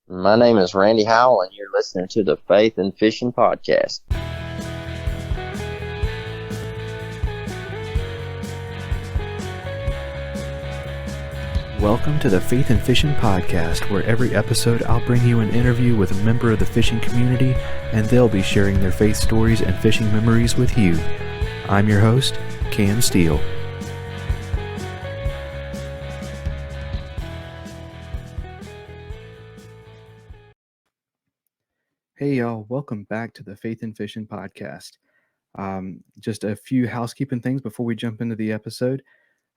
My name is Randy Howell, and you're listening to the Faith and Fishing Podcast. Welcome to the Faith and Fishing Podcast, where every episode I'll bring you an interview with a member of the fishing community, and they'll be sharing their faith stories and fishing memories with you. I'm your host, Cam Steele. Hey y'all, welcome back to the Faith and Fishing Podcast. Just a few housekeeping things before we jump into the episode.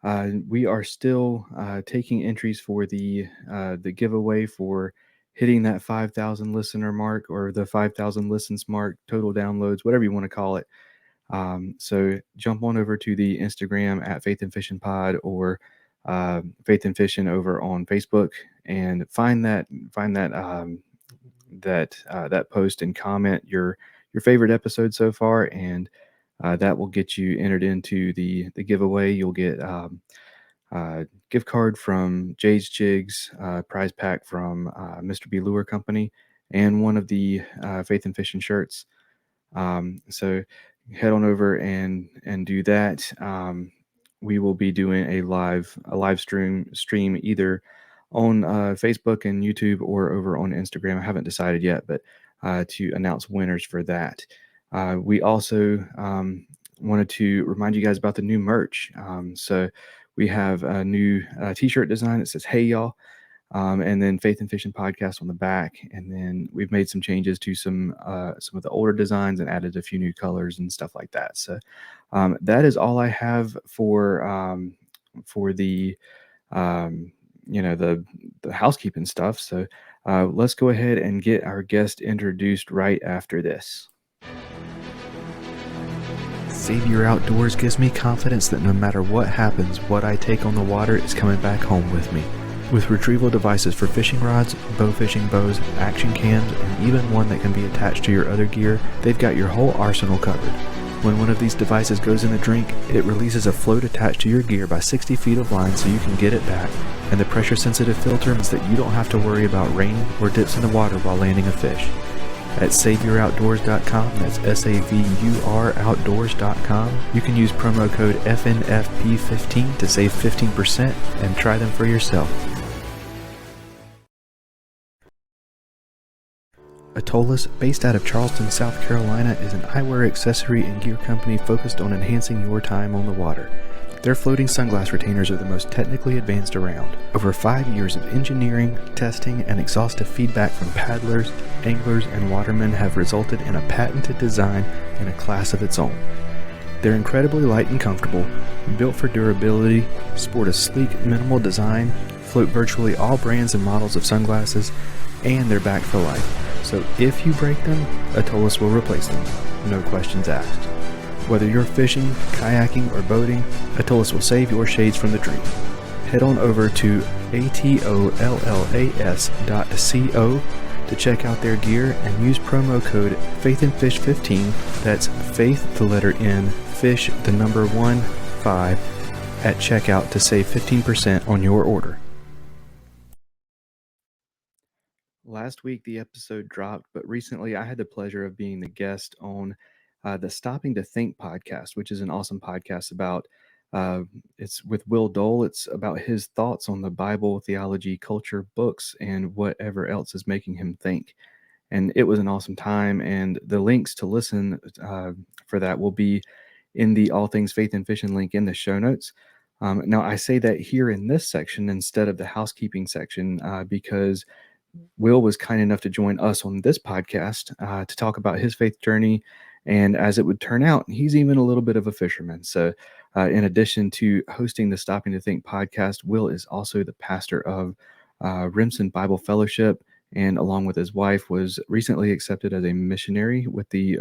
We are still taking entries for the giveaway for hitting that 5,000 listener mark, or the 5,000 listens mark, total downloads, whatever you want to call it. So jump on over to the Instagram at Faith and Fishing Pod, or Faith and Fishing over on Facebook, and find that post and comment your favorite episode so far, and that will get you entered into the giveaway. You'll get gift card from Jay's Jigs, prize pack from Mr. B. Lure Company, and one of the Faith and Fishing shirts. So head on over and do that. We will be doing a live stream either on Facebook and YouTube or over on Instagram. I haven't decided yet, but to announce winners for that. We also wanted to remind you guys about the new merch. So we have a new t-shirt design that says, "Hey y'all," and then Faith and Fishing Podcast on the back. And then we've made some changes to some of the older designs and added a few new colors and stuff like that. So that is all I have for the the housekeeping stuff. So let's go ahead and get our guest introduced right after this. Savior Outdoors gives me confidence that no matter what happens, what I take on the water is coming back home with me. With retrieval devices for fishing rods, bow fishing bows, action cams, and even one that can be attached to your other gear, they've got your whole arsenal covered. When one of these devices goes in the drink, it releases a float attached to your gear by 60 feet of line so you can get it back, and the pressure-sensitive filter means that you don't have to worry about rain or dips in the water while landing a fish. At SaviorOutdoors.com, that's SAVUR Outdoors.com, you can use promo code FNFP15 to save 15% and try them for yourself. Atollas, based out of Charleston, South Carolina, is an eyewear accessory and gear company focused on enhancing your time on the water. Their floating sunglass retainers are the most technically advanced around. Over 5 years of engineering, testing, and exhaustive feedback from paddlers, anglers, and watermen have resulted in a patented design in a class of its own. They're incredibly light and comfortable, built for durability, sport a sleek, minimal design, float virtually all brands and models of sunglasses, and they're back for life. So if you break them, Atollas will replace them. No questions asked. Whether you're fishing, kayaking, or boating, Atollas will save your shades from the drink. Head on over to atollas.co to check out their gear and use promo code faithnfish15, that's faith the letter N, fish the number 1, 5, at checkout to save 15% on your order. Last week the episode dropped, but recently I had the pleasure of being the guest on the Stopping to Think podcast, which is an awesome podcast about, it's with Will Dole. It's about his thoughts on the Bible, theology, culture, books, and whatever else is making him think. And it was an awesome time, and the links to listen for that will be in the All Things Faith and Fishing link in the show notes. Now, I say that here in this section instead of the housekeeping section because Will was kind enough to join us on this podcast to talk about his faith journey. And as it would turn out, he's even a little bit of a fisherman. So in addition to hosting the Stopping to Think podcast, Will is also the pastor of Remsen Bible Fellowship, and along with his wife was recently accepted as a missionary with the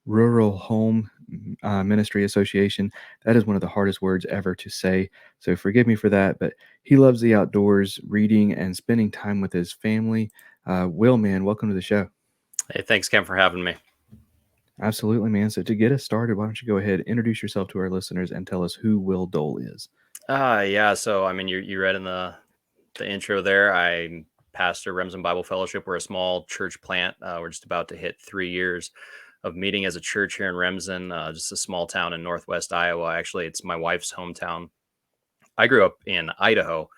Rural Home Ministry Association. That is one of the hardest words ever to say, so forgive me for that, but he loves the outdoors, reading, and spending time with his family. Will, man, welcome to the show. Hey, thanks, Cam, for having me. Absolutely, man. So to get us started, why don't you go ahead, introduce yourself to our listeners and tell us who Will Dole is. Yeah, so I mean, you read in the intro there, I'm pastor Remsen Bible Fellowship. We're a small church plant. We're just about to hit 3 years of meeting as a church here in Remsen, just a small town in northwest Iowa. Actually, it's my wife's hometown. I grew up in Idaho,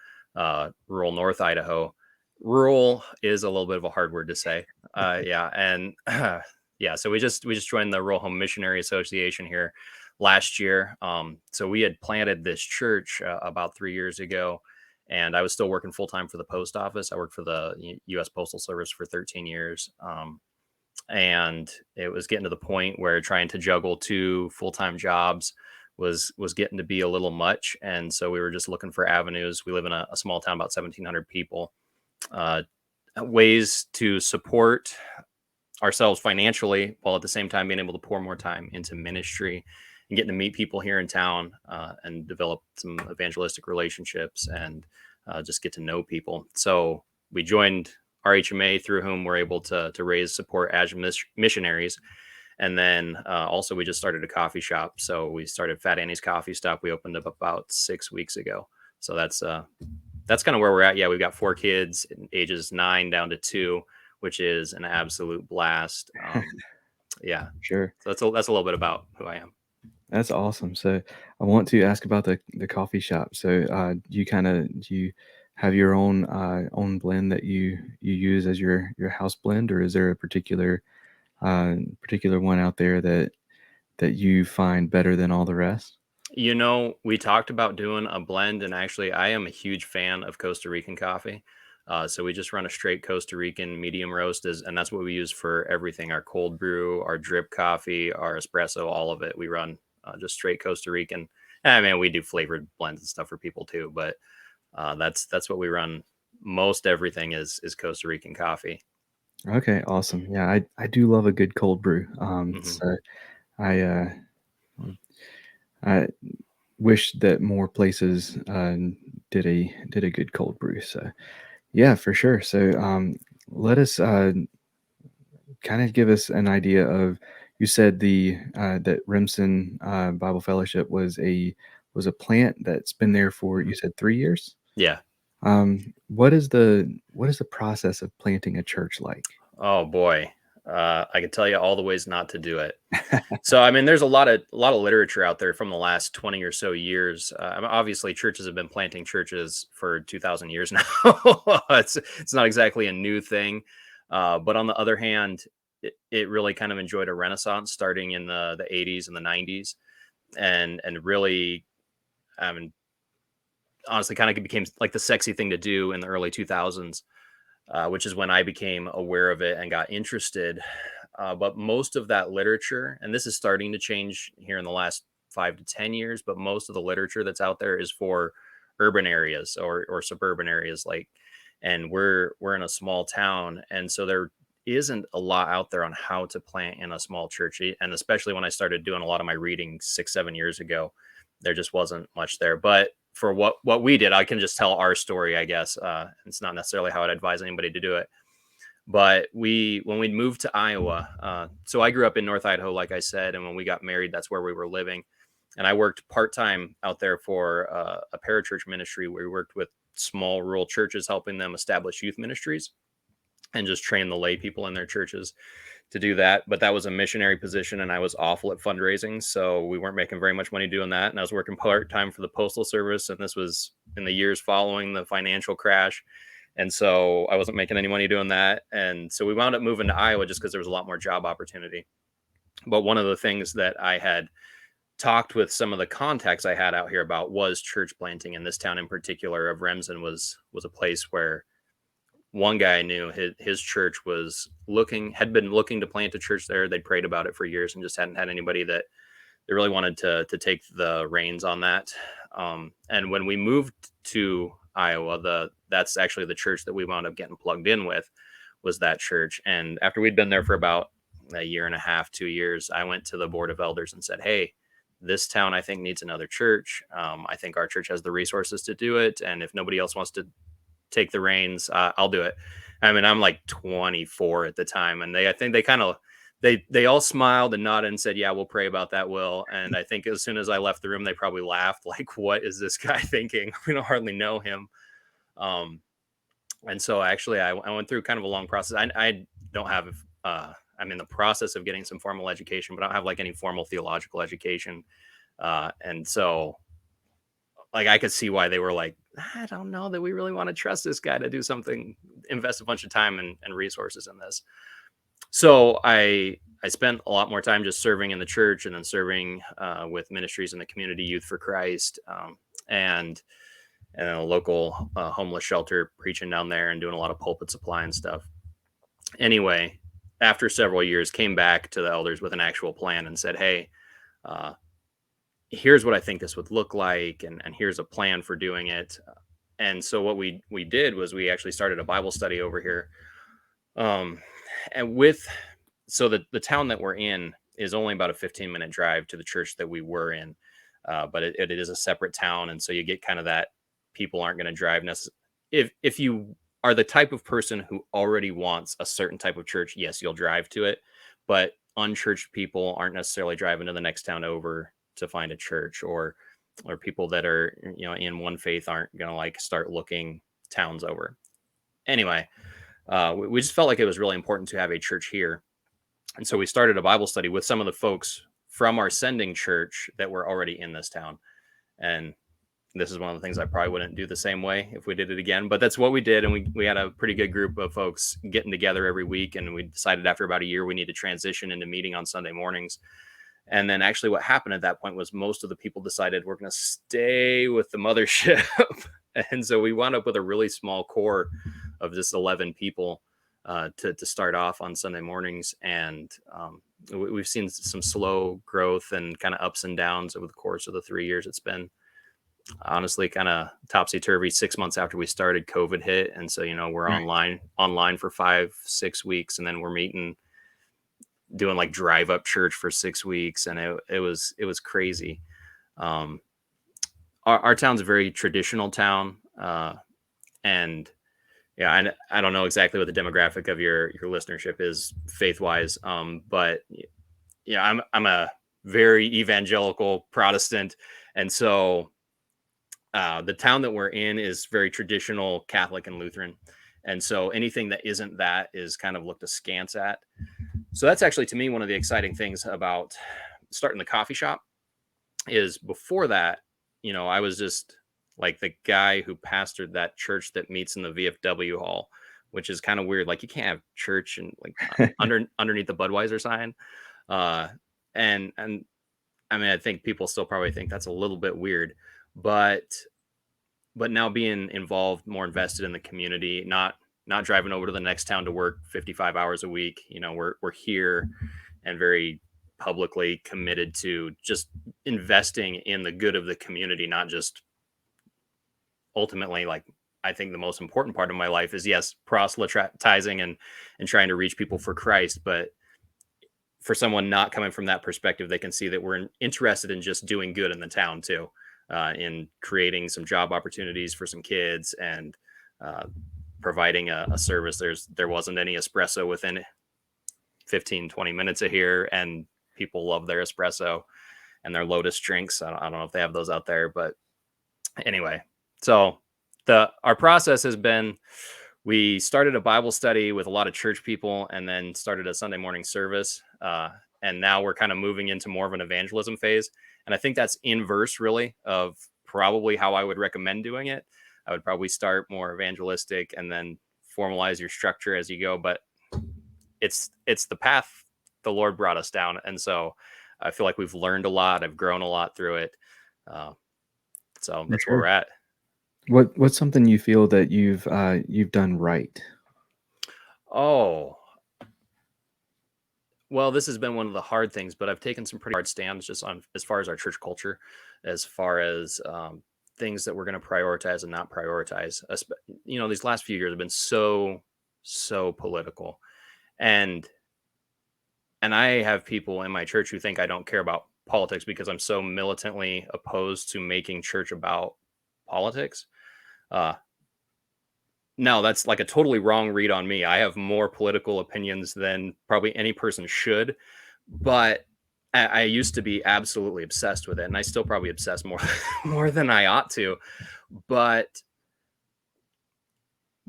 rural North Idaho. Rural is a little bit of a hard word to say. Yeah, and yeah, so we just joined the Rural Home Missionary Association here last year. So we had planted this church about 3 years ago, and I was still working full time for the post office. I worked for the U.S. Postal Service for 13 years. And it was getting to the point where trying to juggle two full-time jobs was getting to be a little much, and so we were just looking for avenues. We live in a small town, about 1,700 people. uh, Ways to support ourselves financially while at the same time being able to pour more time into ministry and getting to meet people here in town, and develop some evangelistic relationships, and just get to know people. So we joined RHMA, through whom we're able to raise support as missionaries. And then also we just started a coffee shop. So we started Fat Annie's Coffee Stop. We opened up about 6 weeks ago. So that's kind of where we're at. Yeah, we've got 4 kids, ages 9 down to 2, which is an absolute blast. Yeah, Sure. so that's a little bit about who I am. That's awesome. So I want to ask about the coffee shop. So do you have your own blend that you use as your house blend, or is there a particular one out there that you find better than all the rest? We talked about doing a blend, and actually, I am a huge fan of Costa Rican coffee. So we just run a straight Costa Rican medium roast, and that's what we use for everything: our cold brew, our drip coffee, our espresso, all of it. We run just straight Costa Rican. I mean, we do flavored blends and stuff for people too, but that's what we run. Most everything is Costa Rican coffee. Okay, awesome. Yeah, I do love a good cold brew. Mhm. So I I wish that more places did a good cold brew. So yeah, for sure. So let us kind of give us an idea of. You said that Remsen Bible Fellowship was a plant that's been there for, you said, 3 years. Yeah. What is the process of planting a church like? Oh boy. I can tell you all the ways not to do it. So, I mean, there's a lot of literature out there from the last 20 or so years. I mean, obviously, churches have been planting churches for 2,000 years now. It's not exactly a new thing, but on the other hand, it really kind of enjoyed a renaissance starting in the 80s and the 90s, and really, I mean, honestly, kind of became like the sexy thing to do in the early 2000s, which is when I became aware of it and got interested. But most of that literature, and this is starting to change here in the last 5 to 10 years, but most of the literature that's out there is for urban areas or suburban areas, and we're in a small town, and so there isn't a lot out there on how to plant in a small church. And especially when I started doing a lot of my reading 6, 7 years ago, there just wasn't much there. But for what we did, I can just tell our story, I guess. It's not necessarily how I'd advise anybody to do it. But when we moved to Iowa, so I grew up in North Idaho, like I said, and when we got married, that's where we were living. And I worked part-time out there for a parachurch ministry where we worked with small rural churches, helping them establish youth ministries and just train the lay people in their churches to do that. But that was a missionary position, and I was awful at fundraising, so we weren't making very much money doing that. And I was working part-time for the Postal Service, and this was in the years following the financial crash. And so I wasn't making any money doing that. And so we wound up moving to Iowa just because there was a lot more job opportunity. But one of the things that I had talked with some of the contacts I had out here about was church planting in this town in particular of Remsen was a place where one guy I knew, his church had been looking to plant a church there. They'd prayed about it for years and just hadn't had anybody that they really wanted to take the reins on that. And when we moved to Iowa, that's actually the church that we wound up getting plugged in with, was that church. And after we'd been there for about a year and a half, 2 years, I went to the board of elders and said, "Hey, this town I think needs another church. I think our church has the resources to do it, and if nobody else wants to take the reins, I'll do it." I mean, I'm like 24 at the time, and I think they kind of they all smiled and nodded and said, "Yeah, we'll pray about that, Will." And I think as soon as I left the room, they probably laughed, like, "What is this guy thinking? We don't hardly know him." Um, And so actually I went through kind of a long process. I don't have, I'm in the process of getting some formal education, but I don't have like any formal theological education. And so like I could see why they were like, I don't know that we really want to trust this guy to do something, invest a bunch of time and resources in this. So I spent a lot more time just serving in the church and then serving with ministries in the community, Youth for Christ, and a local homeless shelter, preaching down there and doing a lot of pulpit supply and stuff. Anyway, after several years, came back to the elders with an actual plan and said, hey, uh, here's what I think this would look like, and here's a plan for doing it. And so what we did was we actually started a Bible study over here. And with so the town that we're in is only about a 15-minute drive to the church that we were in, but it is a separate town, and so you get kind of that people aren't going to drive necessarily. If you are the type of person who already wants a certain type of church, yes, you'll drive to it, but unchurched people aren't necessarily driving to the next town over to find a church, or people that are in one faith aren't going to like start looking towns over. Anyway, we just felt like it was really important to have a church here. And so we started a Bible study with some of the folks from our sending church that were already in this town. And this is one of the things I probably wouldn't do the same way if we did it again, but that's what we did. And we had a pretty good group of folks getting together every week. And we decided after about a year, we need to transition into meeting on Sunday mornings. And then actually what happened at that point was most of the people decided we're going to stay with the mothership. And so we wound up with a really small core of just 11 people to start off on Sunday mornings. And we've seen some slow growth and kind of ups and downs over the course of the 3 years. It's been honestly kind of topsy-turvy. 6 months after we started, COVID hit. And so, we're Right. online for 5-6 weeks. And then we're doing like drive up church for 6 weeks. And it was crazy. Our town's a very traditional town. And yeah, I don't know exactly what the demographic of your listenership is faith wise. But yeah, I'm a very evangelical Protestant. And so the town that we're in is very traditional Catholic and Lutheran. And so anything that isn't that is kind of looked askance at. So that's actually, to me, one of the exciting things about starting the coffee shop is before that, I was just like the guy who pastored that church that meets in the VFW hall, which is kind of weird. Like you can't have church and like underneath the Budweiser sign. And I mean, I think people still probably think that's a little bit weird, but now being involved, more invested in the community, not driving over to the next town to work 55 hours a week. We're here and very publicly committed to just investing in the good of the community, not just ultimately, like, I think the most important part of my life is, yes, proselytizing and trying to reach people for Christ. But for someone not coming from that perspective, they can see that we're interested in just doing good in the town too, in creating some job opportunities for some kids and providing a service. There wasn't any espresso within 15-20 minutes of here, and people love their espresso and their Lotus drinks. I don't know if they have those out there, but anyway, so our process has been, we started a Bible study with a lot of church people and then started a Sunday morning service. And now we're kind of moving into more of an evangelism phase. And I think that's inverse really of probably how I would recommend doing it. I would probably start more evangelistic and then formalize your structure as you go. But it's the path the Lord brought us down. And so I feel like we've learned a lot. I've grown a lot through it. So that's where we're at. What's something you feel that you've done right? Oh, well, this has been one of the hard things, but I've taken some pretty hard stands just on as far as our church culture, as far as things that we're going to prioritize and not prioritize. These last few years have been so political, and I have people in my church who think I don't care about politics because I'm so militantly opposed to making church about politics. No, that's like a totally wrong read on me. I have more political opinions than probably any person should, but I used to be absolutely obsessed with it, and I still probably obsess more more than I ought to. But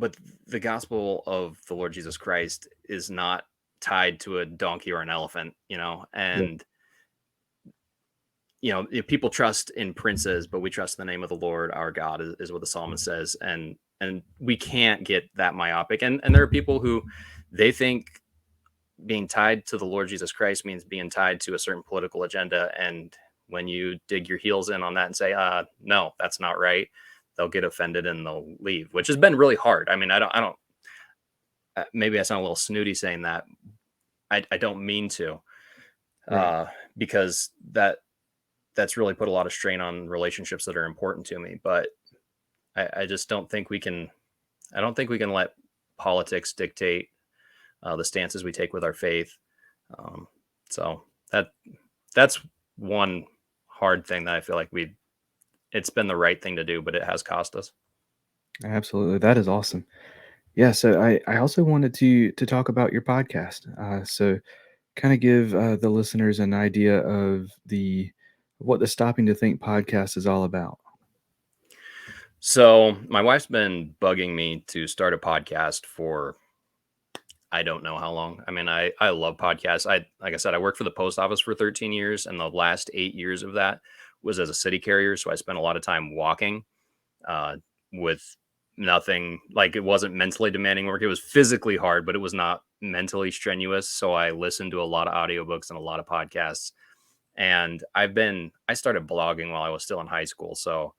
but the gospel of the Lord Jesus Christ is not tied to a donkey or an elephant, and if people trust in princes, but we trust in the name of the Lord our God is what the psalmist says, and we can't get that myopic. And there are people who they think being tied to the Lord Jesus Christ means being tied to a certain political agenda, and when you dig your heels in on that and say, no, that's not right, they'll get offended and they'll leave, which has been really hard. I mean, I don't maybe I sound a little snooty saying that. I don't mean to, Right. because that's really put a lot of strain on relationships that are important to me. But I just don't think we can. I don't think we can let politics dictate the stances we take with our faith. Um, so that's one hard thing that I feel like it's been the right thing to do, but it has cost us. Absolutely. That is awesome. Yeah. So I also wanted to talk about your podcast. So kind of give the listeners an idea of what the Stopping to Think podcast is all about. So my wife's been bugging me to start a podcast for I don't know how long. I mean, I love podcasts. Like I said, I worked for the post office for 13 years, and the last 8 years of that was as a city carrier. So I spent a lot of time walking, uh, with nothing, like, it wasn't mentally demanding work. It was physically hard, but it was not mentally strenuous. So I listened to a lot of audiobooks and a lot of podcasts. And I started blogging while I was still in high school. So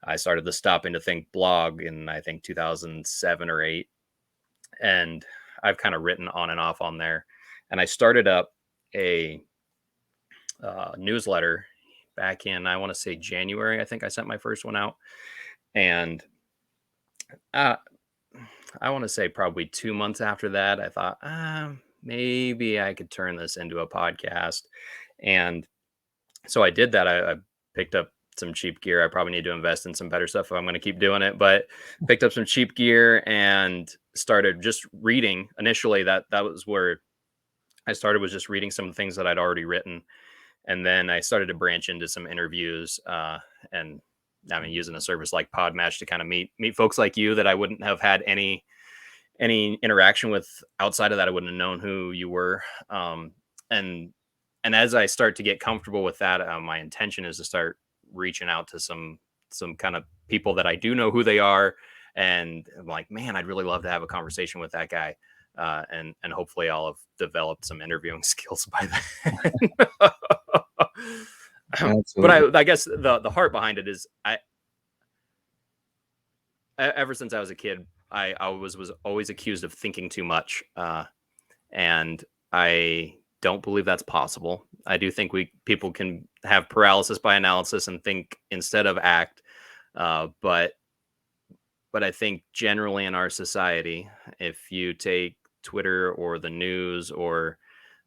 I started the Stopping to Think blog in, I think, 2007 or 8. And I've kind of written on and off on there. And I started up a newsletter back in, I want to say January. I think I sent my first one out. And uh, I want to say probably 2 months after that, I thought, maybe I could turn this into a podcast. And so I did that. I picked up some cheap gear. I probably need to invest in some better stuff if I'm going to keep doing it, but picked up some cheap gear and started just reading. Initially, that was where I started, was just reading some of the things that I'd already written. And then I started to branch into some interviews, and I mean, using a service like Podmatch to kind of meet folks like you that I wouldn't have had any interaction with outside of that. I wouldn't have known who you were. And as I start to get comfortable with that, my intention is to start reaching out to some kind of people that I do know who they are, and I'm like, man, I'd really love to have a conversation with that guy, and hopefully I'll have developed some interviewing skills by then. But Absolutely. I guess the heart behind it is ever since I was a kid, I was always accused of thinking too much, and I don't believe that's possible. I do think people can have paralysis by analysis and think instead of act, but I think generally in our society, if you take Twitter or the news or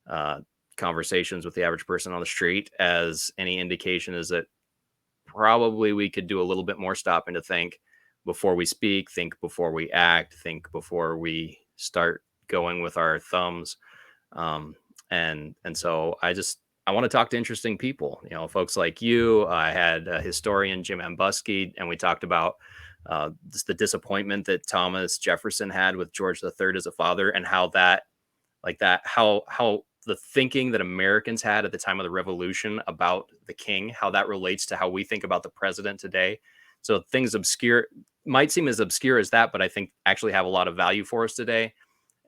uh, conversations with the average person on the street as any indication, is that probably we could do a little bit more stopping to think before we speak, think before we act, think before we start going with our thumbs. And so I want to talk to interesting people, folks like you. I had a historian, Jim Ambusky, and we talked about just the disappointment that Thomas Jefferson had with George III as a father, and how how the thinking that Americans had at the time of the Revolution about the king, how that relates to how we think about the president today. So things might seem as obscure as that, but I think actually have a lot of value for us today.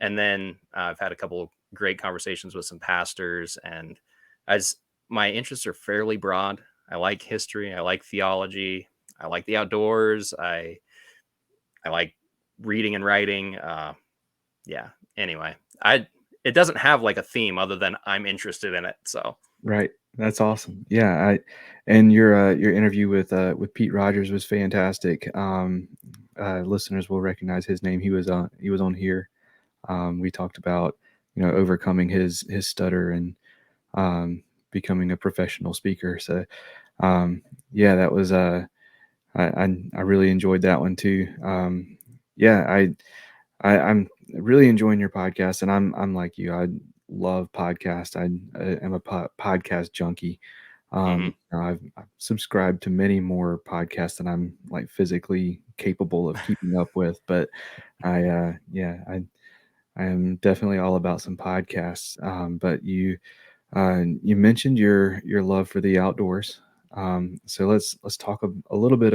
And then I've had a couple of great conversations with some pastors, and my interests are fairly broad. I like history, I like theology, I like the outdoors, I like reading and writing. Yeah. Anyway, it doesn't have like a theme other than I'm interested in it. So Right. That's awesome. Yeah. And your interview with Pete Rogers was fantastic. Listeners will recognize his name. He was on here. We talked about, overcoming his stutter and becoming a professional speaker. So, yeah, that was, I really enjoyed that one too. Yeah, I'm really enjoying your podcast, and I'm like you. I love podcasts. I am a podcast junkie. I've subscribed to many more podcasts than I'm like physically capable of keeping up with, but I am definitely all about some podcasts. But you mentioned your love for the outdoors. So let's talk a little bit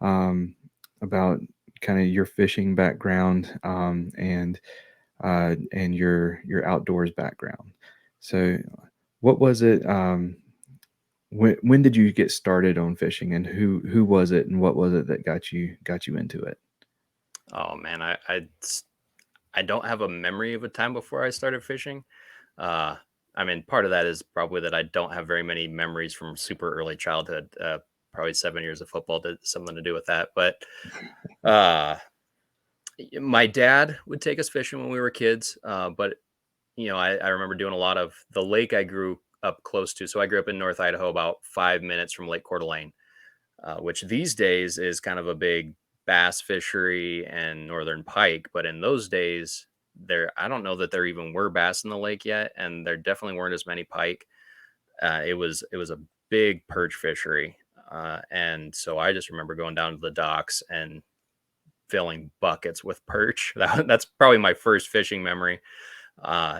um, about kind of your fishing background, and your outdoors background. So, what was it? When did you get started on fishing, and who was it, and what was it that got you into it? Oh man, I don't have a memory of a time before I started fishing. Uh, I mean, part of that is probably that I don't have very many memories from super early childhood. Probably 7 years of football did something to do with that. But uh, my dad would take us fishing when we were kids. But I remember doing a lot of the lake I grew up close to. So I grew up in North Idaho, about 5 minutes from Lake Coeur d'Alene, which these days is kind of a big bass fishery and northern pike. But in those days, I don't know that there even were bass in the lake yet, and there definitely weren't as many pike. It was a big perch fishery, and so I just remember going down to the docks and filling buckets with perch. That's probably my first fishing memory.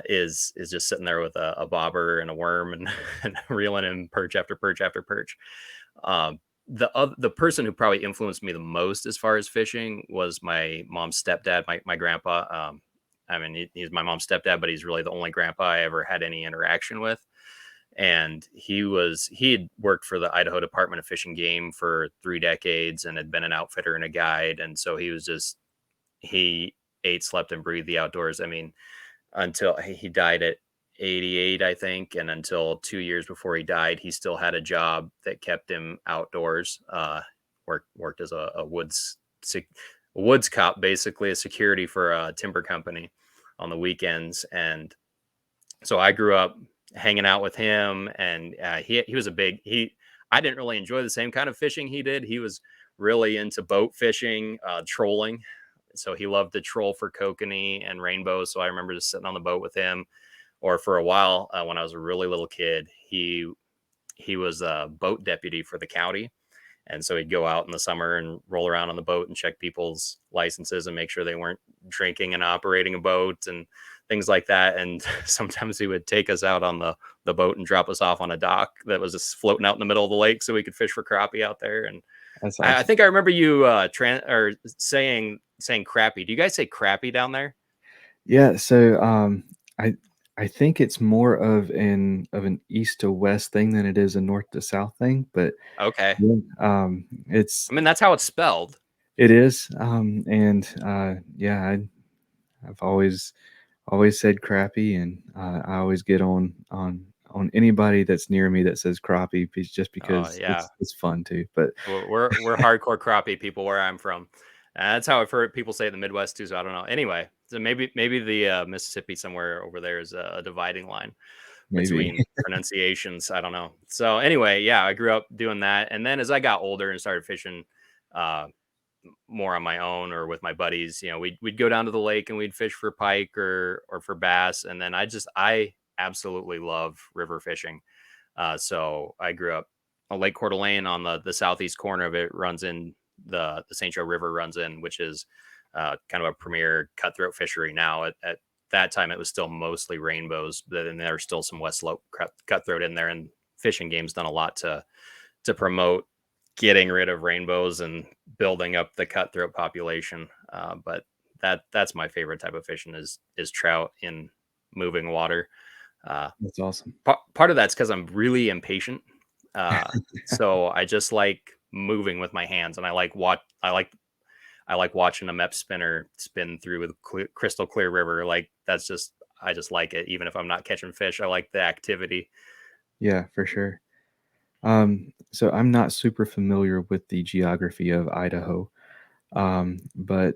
Is just sitting there with a bobber and a worm and, and reeling in perch after perch after perch. Um, the person who probably influenced me the most as far as fishing was my mom's stepdad, my grandpa. I mean, he's my mom's stepdad, but he's really the only grandpa I ever had any interaction with. And he had worked for the Idaho Department of Fish and Game for 3 decades and had been an outfitter and a guide. And so he ate, slept, and breathed the outdoors. I mean, until he died at 88, I think, and until 2 years before he died, he still had a job that kept him outdoors. Worked as a woods cop, basically a security for a timber company on the weekends. And so I grew up hanging out with him, and he was a big he. I didn't really enjoy the same kind of fishing he did. He was really into boat fishing, trolling. So he loved to troll for kokanee and rainbows. So I remember just sitting on the boat with him. Or for a while, when I was a really little kid, he was a boat deputy for the county, and so he'd go out in the summer and roll around on the boat and check people's licenses and make sure they weren't drinking and operating a boat and things like that. And sometimes he would take us out on the boat and drop us off on a dock that was just floating out in the middle of the lake so we could fish for crappie out there. And That's I awesome. think I remember you or saying crappie. Do you guys say crappie down there? Yeah, so I think it's more of an east to west thing than it is a north to south thing, but Okay. yeah, I mean, that's how it's spelled. it is, and yeah, I've always said crappie, and I always get on anybody that's near me that says crappie, just Oh because yeah. it's fun too. But We're hardcore crappie people where I'm from. That's how I've heard people say it in the Midwest too. So I don't know. Anyway, so maybe the Mississippi somewhere over there is a dividing line maybe between pronunciations. I don't know. So anyway, yeah, I grew up doing that, and then as I got older and started fishing uh, more on my own or with my buddies, we'd go down to the lake and we'd fish for pike or for bass, and then I absolutely love river fishing. So I grew up on Lake Coeur d'Alene on the southeast corner of it runs in the St. Joe River runs in, which is kind of a premier cutthroat fishery now. At that time, it was still mostly rainbows, but then there's still some West Slope cutthroat in there. And Fishing Game's done a lot to promote getting rid of rainbows and building up the cutthroat population. But that's my favorite type of fishing is trout in moving water. that's awesome. Part of that's because I'm really impatient. So I just like moving with my hands, and I like watching a MEP spinner spin through with crystal clear river. Like I just like it, even if I'm not catching fish. I like the activity. Yeah, for sure. So I'm not super familiar with the geography of Idaho, but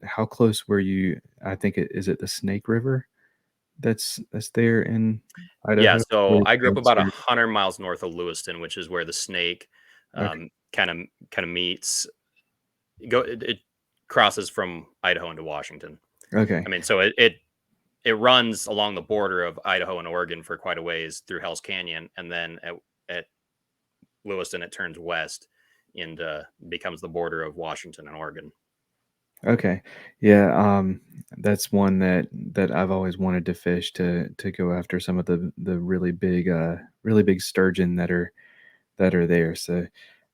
how close were you? I think is it the Snake River that's there in Yeah, Idaho? so Where I grew up that's about your- 100 miles north of Lewiston, which is where the Snake Okay. kind of meets. It crosses from Idaho into Washington. Okay. I mean, so it it runs along the border of Idaho and Oregon for quite a ways through Hell's Canyon, and then at Lewiston it turns west and becomes the border of Washington and Oregon. Okay. Yeah, that's one that I've always wanted to fish, to go after some of the really big sturgeon that are there. So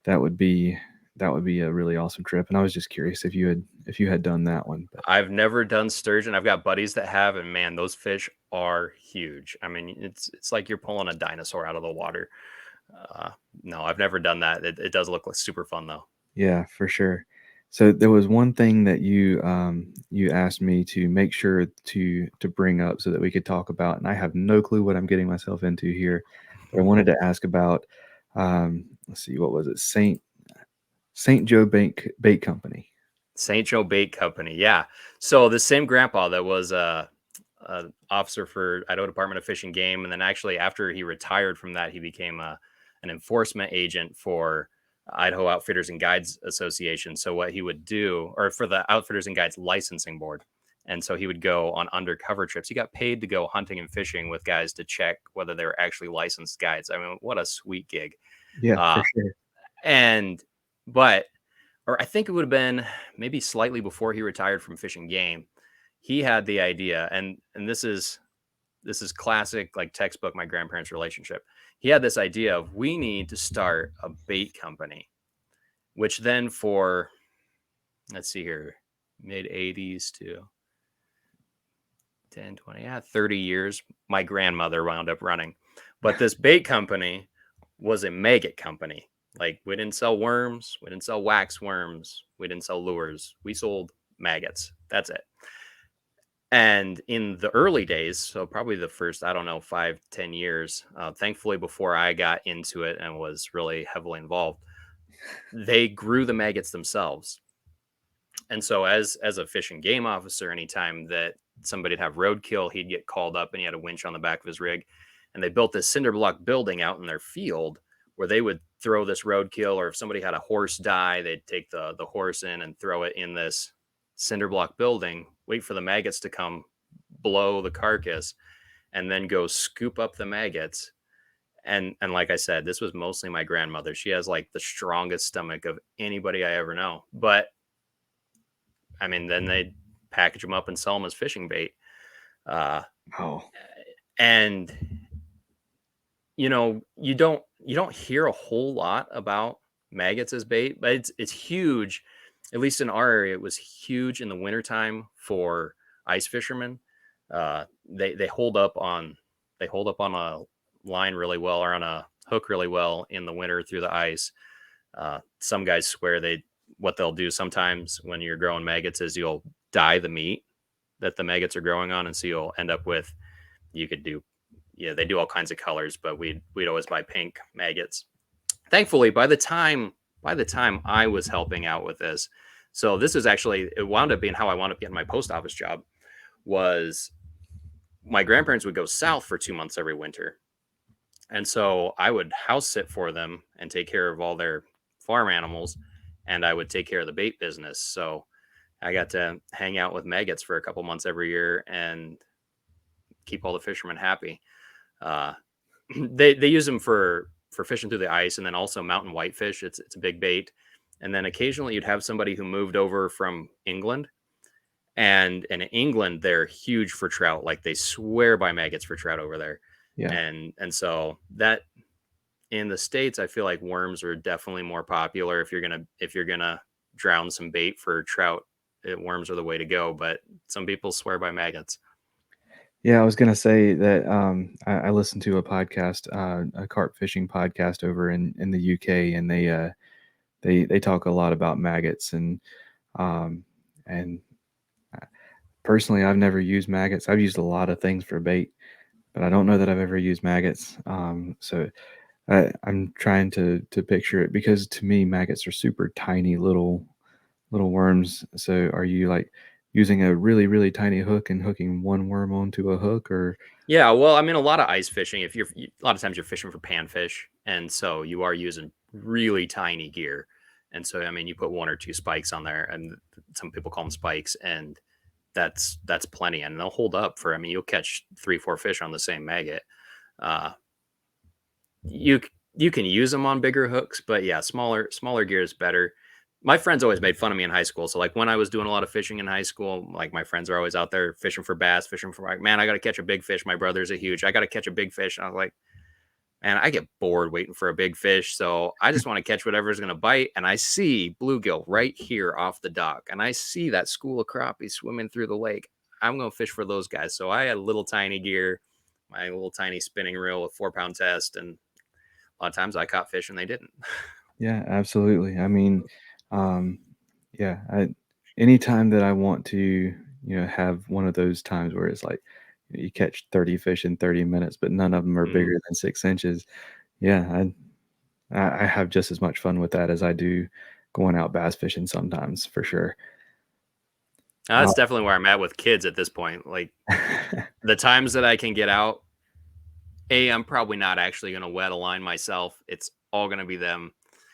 that would be a really awesome trip. And I was just curious if you had done that one. But I've never done sturgeon. I've got buddies that have, and man, those fish are huge. I mean, it's like you're pulling a dinosaur out of the water. Uh, no, I've never done that. It does look like super fun though. yeah, for sure. So there was one thing that you asked me to make sure to bring up so that we could talk about, and I have no clue what I'm getting myself into here. But I wanted to ask about, let's see, what was it? Saint Joe Bait Company. St. Joe Bait Company. Yeah. So the same grandpa that was a officer for Idaho Department of Fish and Game, and then actually after he retired from that, he became an enforcement agent for Idaho Outfitters and Guides Association. So what he would do, or for the Outfitters and Guides Licensing Board, and so he would go on undercover trips. He got paid to go hunting and fishing with guys to check whether they were actually licensed guides. I mean, what a sweet gig. Yeah, for Uh, sure. and but or I think it would have been maybe slightly before he retired from Fish and Game. He had the idea, and this is classic, like textbook my grandparents' relationship. He had this idea of, we need to start a bait company, which then for, let's see here, mid 80s to 10, 20, 30 years, my grandmother wound up running. But this bait company was a maggot company. Like, we didn't sell worms, we didn't sell wax worms, we didn't sell lures. We sold maggots. That's it. And in the early days, so probably the first, I don't know, 5-10 years, thankfully before I got into it and was really heavily involved, they grew the maggots themselves. And so as a fish and game officer, anytime that somebody'd have roadkill, he'd get called up and he had a winch on the back of his rig. And they built this cinder block building out in their field where they would throw this roadkill, or if somebody had a horse die, they'd take the horse in and throw it in this cinder block building, wait for the maggots to come, blow the carcass, and then go scoop up the maggots. And like I said, this was mostly my grandmother. She has like the strongest stomach of anybody I ever know. But I mean, then they'd package them up and sell them as fishing bait. Oh, And you know, you don't hear a whole lot about maggots as bait, but it's huge. At least in our area, it was huge in the wintertime for ice fishermen. They hold up on a line really well, or on a hook really well in the winter through the ice. Some guys swear what they'll do sometimes when you're growing maggots is you'll dye the meat that the maggots are growing on, and so you'll end up with, you could do, yeah, they do all kinds of colors, but we'd always buy pink maggots. Thankfully, by the time I was helping out with this, so this is actually, it wound up being how I wound up getting my post office job. Was my grandparents would go south for 2 months every winter, and so I would house sit for them and take care of all their farm animals, and I would take care of the bait business. So I got to hang out with maggots for a couple months every year and keep all the fishermen happy. Uh, they use them for fishing through the ice, and then also mountain whitefish. It's a big bait. And then occasionally you'd have somebody who moved over from England, and in England they're huge for trout. Like, they swear by maggots for trout over there. yeah. And so that, in the States, I feel like worms are definitely more popular. If you're gonna drown some bait for trout, worms are the way to go. But some people swear by maggots. Yeah, I was gonna say that I listened to a podcast, a carp fishing podcast over in the UK, and they talk a lot about maggots, um, and personally, I've never used maggots. I've used a lot of things for bait, but I don't know that I've ever used maggots. So I'm trying to picture it, because to me, maggots are super tiny little worms. So are you like using a really, really tiny hook and hooking one worm onto a hook, or? Yeah, well, I mean, a lot of ice fishing, a lot of times you're fishing for panfish, and so you are using really tiny gear. And so, I mean, you put one or two spikes on there, and some people call them spikes, and that's plenty, and they'll hold up for. I mean, you'll catch 3-4 fish on the same maggot. Uh, you you can use them on bigger hooks, but yeah, smaller gear is better. My friends always made fun of me in high school. So like when I was doing a lot of fishing in high school, like my friends are always out there fishing for bass, fishing for like, man, I got to catch a big fish. My brothers are huge. I got to catch a big fish. And I was like, man, I get bored waiting for a big fish. So I just want to catch whatever's going to bite. And I see bluegill right here off the dock. And I see that school of crappie swimming through the lake. I'm going to fish for those guys. So I had little tiny gear, my little tiny spinning reel with 4-pound test. And a lot of times I caught fish and they didn't. Yeah, absolutely. I mean, yeah, anytime that I want to, have one of those times where it's like you catch 30 fish in 30 minutes, but none of them are bigger than 6 inches. Yeah, I have just as much fun with that as I do going out bass fishing sometimes, for sure. That's definitely where I'm at with kids at this point. Like the times that I can get out, I'm probably not actually going to wet a line myself. It's all going to be them.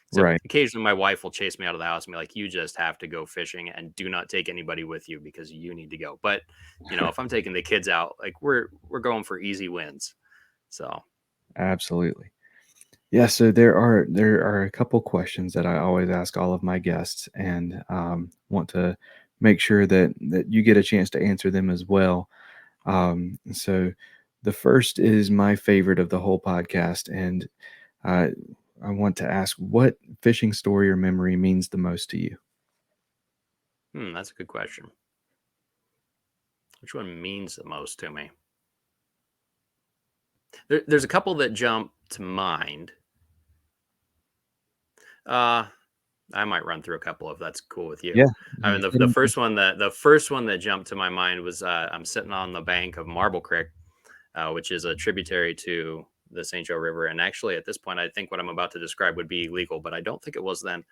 Except Right. occasionally my wife will chase me out of the house and be like, you just have to go fishing and do not take anybody with you because you need to go. But, if I'm taking the kids out, like we're going for easy wins. So. Absolutely. Yeah, so there are a couple questions that I always ask all of my guests, and want to make sure that you get a chance to answer them as well. So the first is my favorite of the whole podcast, and I want to ask, what fishing story or memory means the most to you? That's a good question. Which one means the most to me? There's a couple that jump to mind. I might run through a couple if that's cool with you. Yeah. I mean, the first one that jumped to my mind was I'm sitting on the bank of Marble Creek, which is a tributary to the St. Joe River. And actually, at this point, I think what I'm about to describe would be illegal, but I don't think it was then.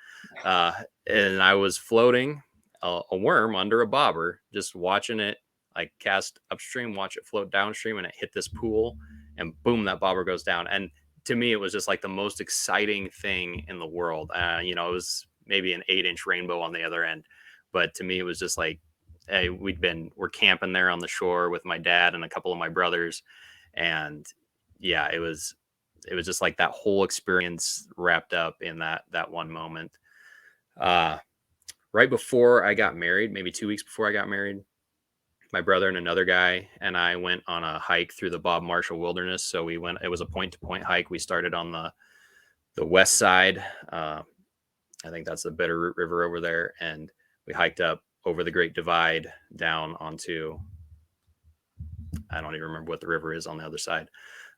And I was floating a worm under a bobber, just watching it like cast upstream, watch it float downstream, and it hit this pool, and boom, that bobber goes down. And to me, it was just like the most exciting thing in the world. It was maybe an 8-inch rainbow on the other end, but to me, it was just like, hey, we're camping there on the shore with my dad and a couple of my brothers, and yeah, it was just like that whole experience wrapped up in that one moment. Right before I got married, maybe 2 weeks before I got married, my brother and another guy and I went on a hike through the Bob Marshall Wilderness. So it was a point to point hike. We started on the west side. I think that's the Bitterroot River over there. And we hiked up over the Great Divide down onto, I don't even remember what the river is on the other side.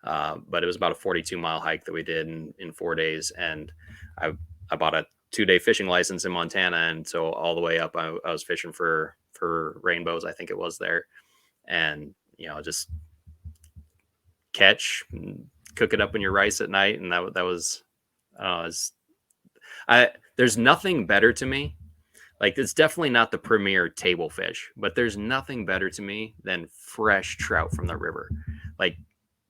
But it was about a 42-mile hike that we did in 4 days. And I bought a 2-day fishing license in Montana. And so all the way up, I was fishing for rainbows, I think it was there. And, just catch and cook it up in your rice at night. And that was, there's nothing better to me. Like, it's definitely not the premier table fish, but there's nothing better to me than fresh trout from the river. Like,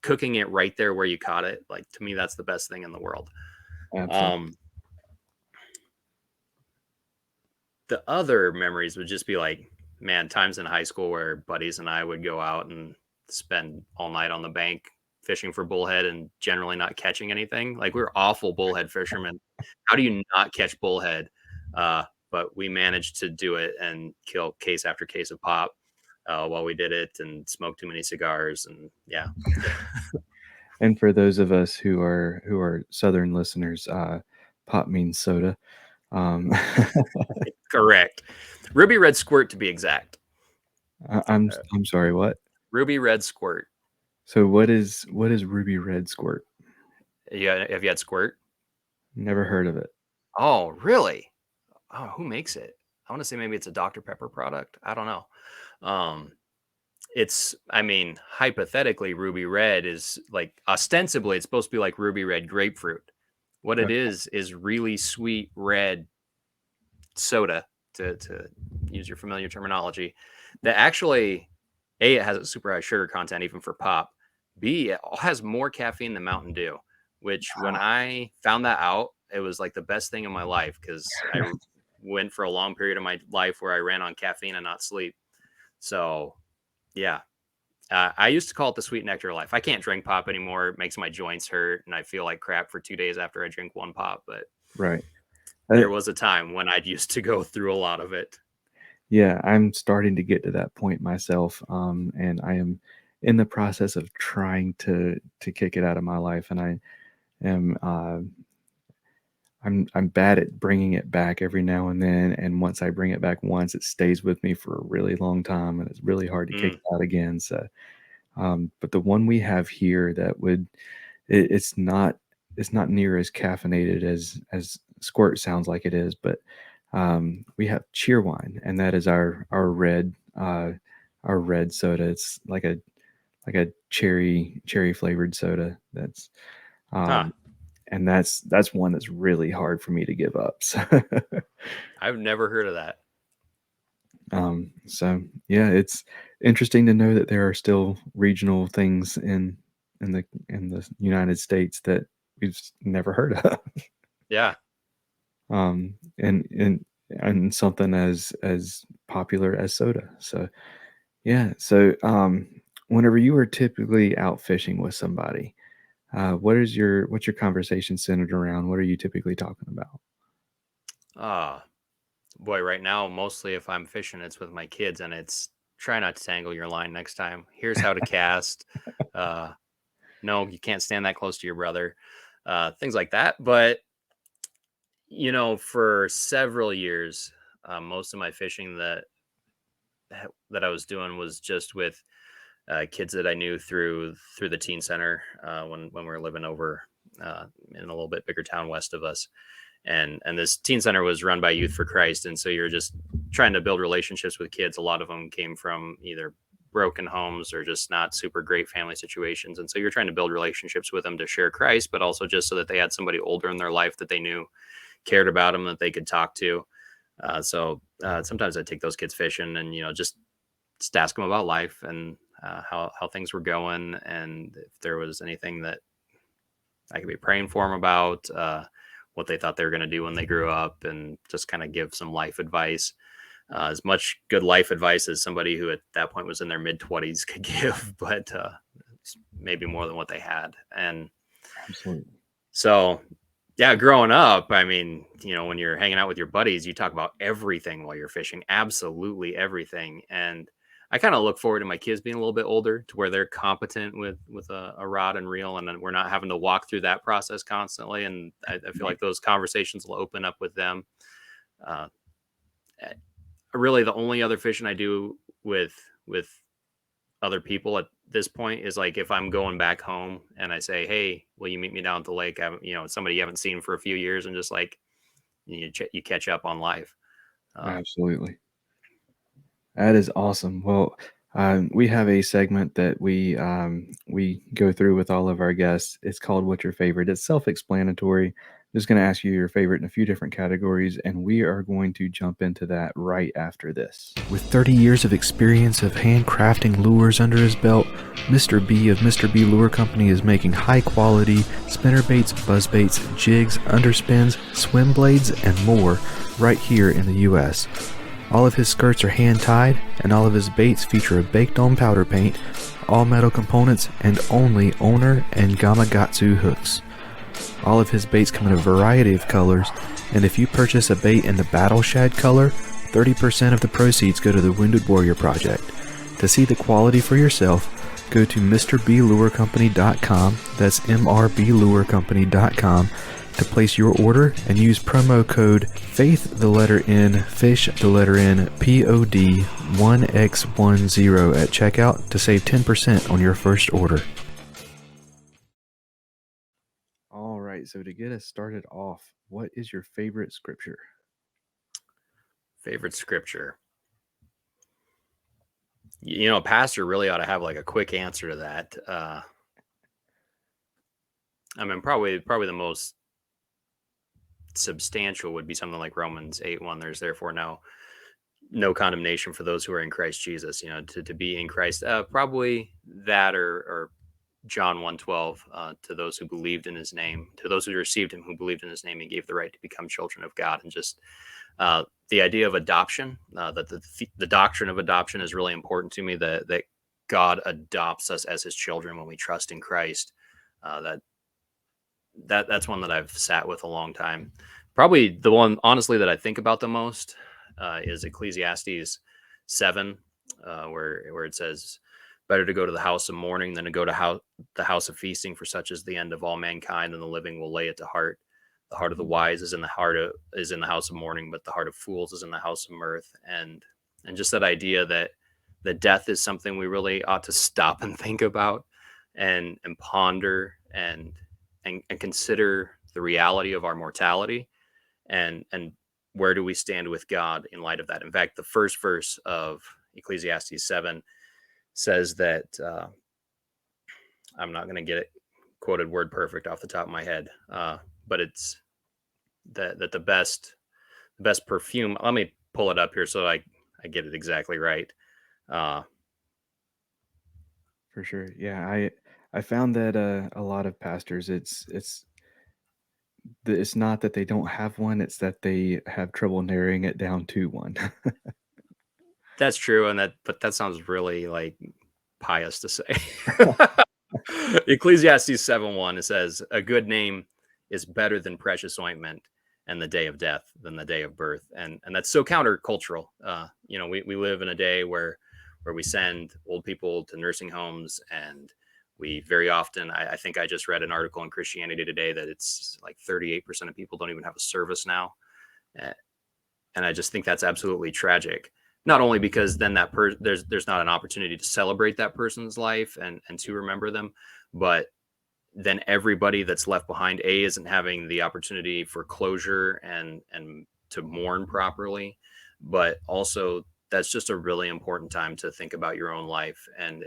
cooking it right there where you caught it. Like, to me, that's the best thing in the world. Absolutely. The other memories would just be like, man, times in high school where buddies and I would go out and spend all night on the bank fishing for bullhead and generally not catching anything. Like, we were awful bullhead fishermen. How do you not catch bullhead? But we managed to do it and kill case after case of pop while we did it, and smoke too many cigars. And yeah. And for those of us who are Southern listeners, pop means soda. Correct. Ruby Red Squirt, to be exact. I'm sorry, what? Ruby Red Squirt. So what is Ruby Red Squirt? Yeah, have you had Squirt? Never heard of it. Oh, really? Oh, who makes it? I want to say maybe it's a Dr. Pepper product. I don't know. Hypothetically, Ruby Red is like, ostensibly it's supposed to be like Ruby Red grapefruit. What it is really sweet red soda, to use your familiar terminology, that actually, A, it has a super high sugar content even for pop. B, it has more caffeine than Mountain Dew, which when I found that out, it was like the best thing in my life, because I went for a long period of my life where I ran on caffeine and not sleep. So yeah, I used to call it the sweet nectar of life. I can't drink pop anymore. It makes my joints hurt, and I feel like crap for 2 days after I drink one pop. But Right. there was a time when I used to go through a lot of it. Yeah, I'm starting to get to that point myself, and I am in the process of trying to kick it out of my life, and I am I'm bad at bringing it back every now and then, and once I bring it back once, it stays with me for a really long time, and it's really hard to kick it out again. So, but the one we have here that would it's not near as caffeinated as Squirt sounds like it is, but we have Cheerwine, and that is our red soda. It's like a cherry flavored soda. That's um, and that's one that's really hard for me to give up. So, I've never heard of that. so yeah, it's interesting to know that there are still regional things in the United States that we've never heard of. Yeah. And something as popular as soda. So yeah. So whenever you are typically out fishing with somebody, what's your conversation centered around? What are you typically talking about? Boy, right now, mostly if I'm fishing, it's with my kids, and it's try not to tangle your line next time. Here's how to cast. Uh, no, you can't stand that close to your brother. Things like that. But for several years, most of my fishing that I was doing was just with kids that I knew through the teen center when we were living over in a little bit bigger town west of us. And this teen center was run by Youth for Christ, and so you're just trying to build relationships with kids. A lot of them came from either broken homes or just not super great family situations, and so you're trying to build relationships with them to share Christ, but also just so that they had somebody older in their life that they knew cared about them, that they could talk to. So sometimes I take those kids fishing, and just ask them about life and how things were going, and if there was anything that I could be praying for them about, what they thought they were going to do when they grew up, and just kind of give some life advice. As much good life advice as somebody who at that point was in their mid-20s could give, but maybe more than what they had. And Absolutely. so, yeah, growing up, I mean, when you're hanging out with your buddies, you talk about everything while you're fishing, absolutely everything. And I kind of look forward to my kids being a little bit older to where they're competent with a rod and reel, and then we're not having to walk through that process constantly. And I feel like those conversations will open up with them. Uh, Really, the only other fishing I do with other people at this point is like if I'm going back home and I say, "Hey, will you meet me down at the lake?" Somebody you haven't seen for a few years, and just like you catch up on life. Absolutely. That is awesome. Well, we have a segment that we go through with all of our guests. It's called "What's Your Favorite?" It's self-explanatory. I'm just going to ask you your favorite in a few different categories, and we are going to jump into that right after this. With 30 years of experience of handcrafting lures under his belt, Mr. B of Mr. B Lure Company is making high-quality spinnerbaits, buzzbaits, jigs, underspins, swim blades, and more right here in the U.S. All of his skirts are hand-tied, and all of his baits feature a baked-on powder paint, all metal components, and only Owner and Gamakatsu hooks. All of his baits come in a variety of colors, and if you purchase a bait in the Battle Shad color, 30% of the proceeds go to the Wounded Warrior Project. To see the quality for yourself, go to MrBLureCompany.com, that's MRBLureCompany.com, to place your order and use promo code FAITH1XPOD1X10 at checkout to save 10% on your first order. All right, so to get us started off, what is your favorite scripture? Favorite scripture. A pastor really ought to have like a quick answer to that. I mean, probably the most substantial would be something like Romans 8:1. There's therefore no condemnation for those who are in Christ Jesus. To be in Christ. Probably that or John 1:12. To those who believed in His name, to those who received Him, who believed in His name, He gave the right to become children of God. And just The idea of adoption, that the doctrine of adoption is really important to me. That God adopts us as His children when we trust in Christ. That's one that I've sat with a long time. Probably the one, honestly, that I think about the most is Ecclesiastes 7, where it says, "Better to go to the house of mourning than to go to the house of feasting, for such is the end of all mankind, and the living will lay it to heart. The heart of the wise is in the house of mourning, but the heart of fools is in the house of mirth." And just that idea that death is something we really ought to stop and think about, and ponder, and consider the reality of our mortality, and where do we stand with God in light of that. In fact, the first verse of Ecclesiastes 7 says that, I'm not going to get it quoted word perfect off the top of my head, but it's that the best perfume. Let me pull it up here so I get it exactly right. For sure. Yeah, I found that a lot of pastors, it's not that they don't have one, it's that they have trouble narrowing it down to one. That's true, but that sounds really like pious to say. Ecclesiastes 7:1, it says, "A good name is better than precious ointment, and the day of death than the day of birth." And that's so countercultural. We live in a day where we send old people to nursing homes, and we very often, I think I just read an article in Christianity Today that it's like 38% of people don't even have a service now. And I just think that's absolutely tragic. Not only because then there's not an opportunity to celebrate that person's life and to remember them, but then everybody that's left behind isn't having the opportunity for closure and to mourn properly, but also that's just a really important time to think about your own life. And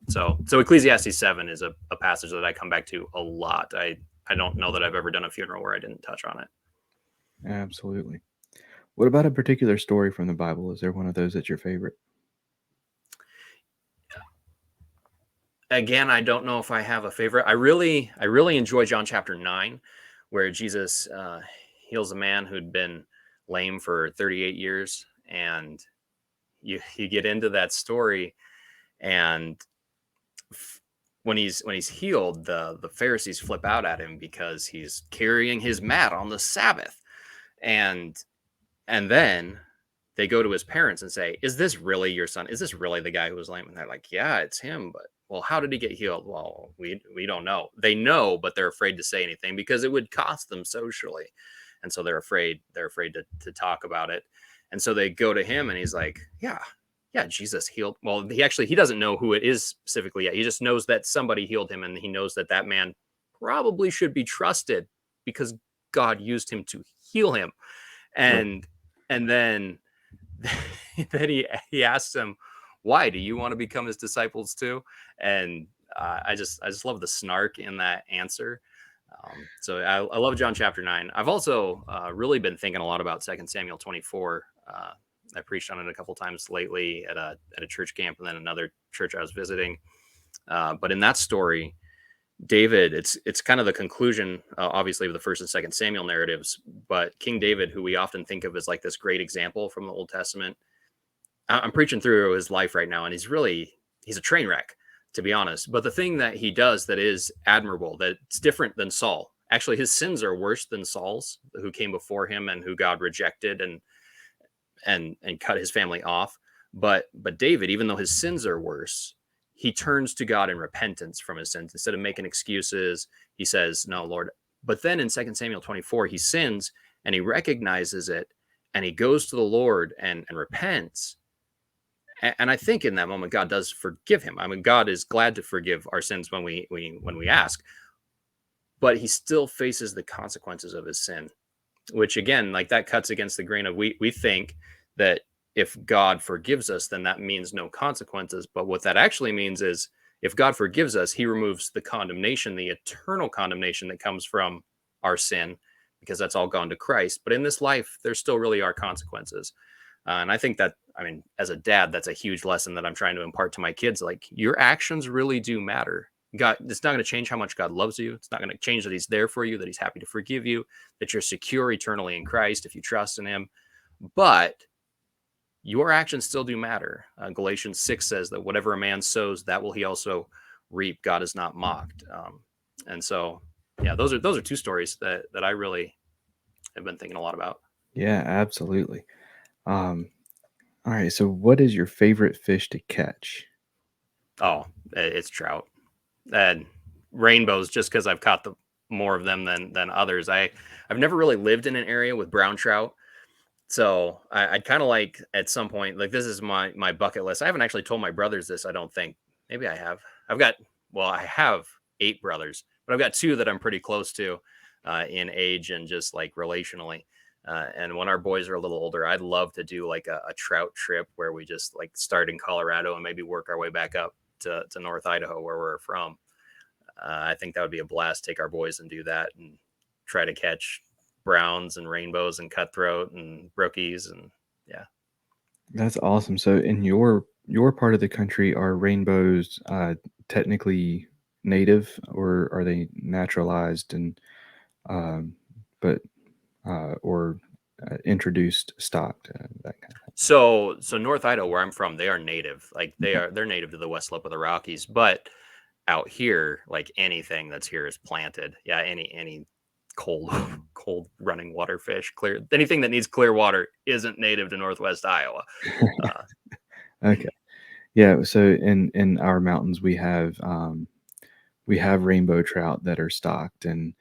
so Ecclesiastes 7 is a passage that I come back to a lot. I don't know that I've ever done a funeral where I didn't touch on it. Absolutely. What about a particular story from the Bible? Is there one of those that's your favorite? Again, I don't know if I have a favorite. I really enjoy John chapter 9, where Jesus heals a man who'd been lame for 38 years. And you get into that story, and when he's healed, the Pharisees flip out at him because he's carrying his mat on the Sabbath. And then they go to his parents and say, "Is this really your son? Is this really the guy who was lame?" And they're like, "Yeah, it's him." But, well, how did he get healed? Well, we don't know. They know, but they're afraid to say anything because it would cost them socially. And so they're afraid to talk about it. And so they go to him, and he's like, yeah, Jesus healed. Well, he doesn't know who it is specifically yet. He just knows that somebody healed him, and he knows that man probably should be trusted because God used him to heal him. And then he asks him, "Why do you want to become his disciples too?" And I just love the snark in that answer. So I love John chapter 9. I've also really been thinking a lot about 2 Samuel 24. I preached on it a couple times lately at a church camp, and then another church I was visiting. But in that story, David, it's kind of the conclusion, obviously, of the 1st and 2nd Samuel narratives. But King David, who we often think of as like this great example from the Old Testament, I'm preaching through his life right now, and he's a train wreck, to be honest. But the thing that he does that is admirable, that's different than Saul. Actually, his sins are worse than Saul's, who came before him and who God rejected and cut his family off. But David, even though his sins are worse, he turns to God in repentance from his sins. Instead of making excuses, he says, "No, Lord." But then in 2 Samuel 24, he sins and he recognizes it, and he goes to the Lord and repents. And I think in that moment, God does forgive him. I mean, God is glad to forgive our sins when we ask, but he still faces the consequences of his sin, which again, like that cuts against the grain of we think that if God forgives us, then that means no consequences. But what that actually means is if God forgives us, he removes the condemnation, the eternal condemnation that comes from our sin, because that's all gone to Christ. But in this life, there still really are consequences. And I think that, I mean, as a dad, that's a huge lesson that I'm trying to impart to my kids. Like, your actions really do matter. God, it's not going to change how much God loves you. It's not going to change that he's there for you, that he's happy to forgive you, that you're secure eternally in Christ if you trust in him. But your actions still do matter. Galatians 6 says that whatever a man sows, that will he also reap. God is not mocked. And so, yeah, those are two stories that I really have been thinking a lot about. Yeah, absolutely. All right. So, what is your favorite fish to catch? Oh, it's trout and rainbows, just because I've caught more of them than others. I've never really lived in an area with brown trout. So I'd kind of like at some point, like this is my bucket list. I haven't actually told my brothers this, I don't think. Maybe I have. I have 8 brothers, but I've got 2 that I'm pretty close to in age and just like relationally. And when our boys are a little older, I'd love to do like a trout trip where we just like start in Colorado and maybe work our way back up to North Idaho where we're from. I think that would be a blast. Take our boys and do that and try to catch browns and rainbows and cutthroat and brookies, and yeah. That's awesome. So, in your part of the country, are rainbows technically native, or are they naturalized and um, but or introduced, stocked, that kind of thing? So North Idaho, where I'm from, they are native. Like they're native to the west slope of the Rockies. But out here, like anything that's here is planted. Yeah, any cold cold running water fish, clear anything that needs clear water isn't native to Northwest Iowa. Uh, Okay. Yeah. So, in our mountains, we have rainbow trout that are stocked, and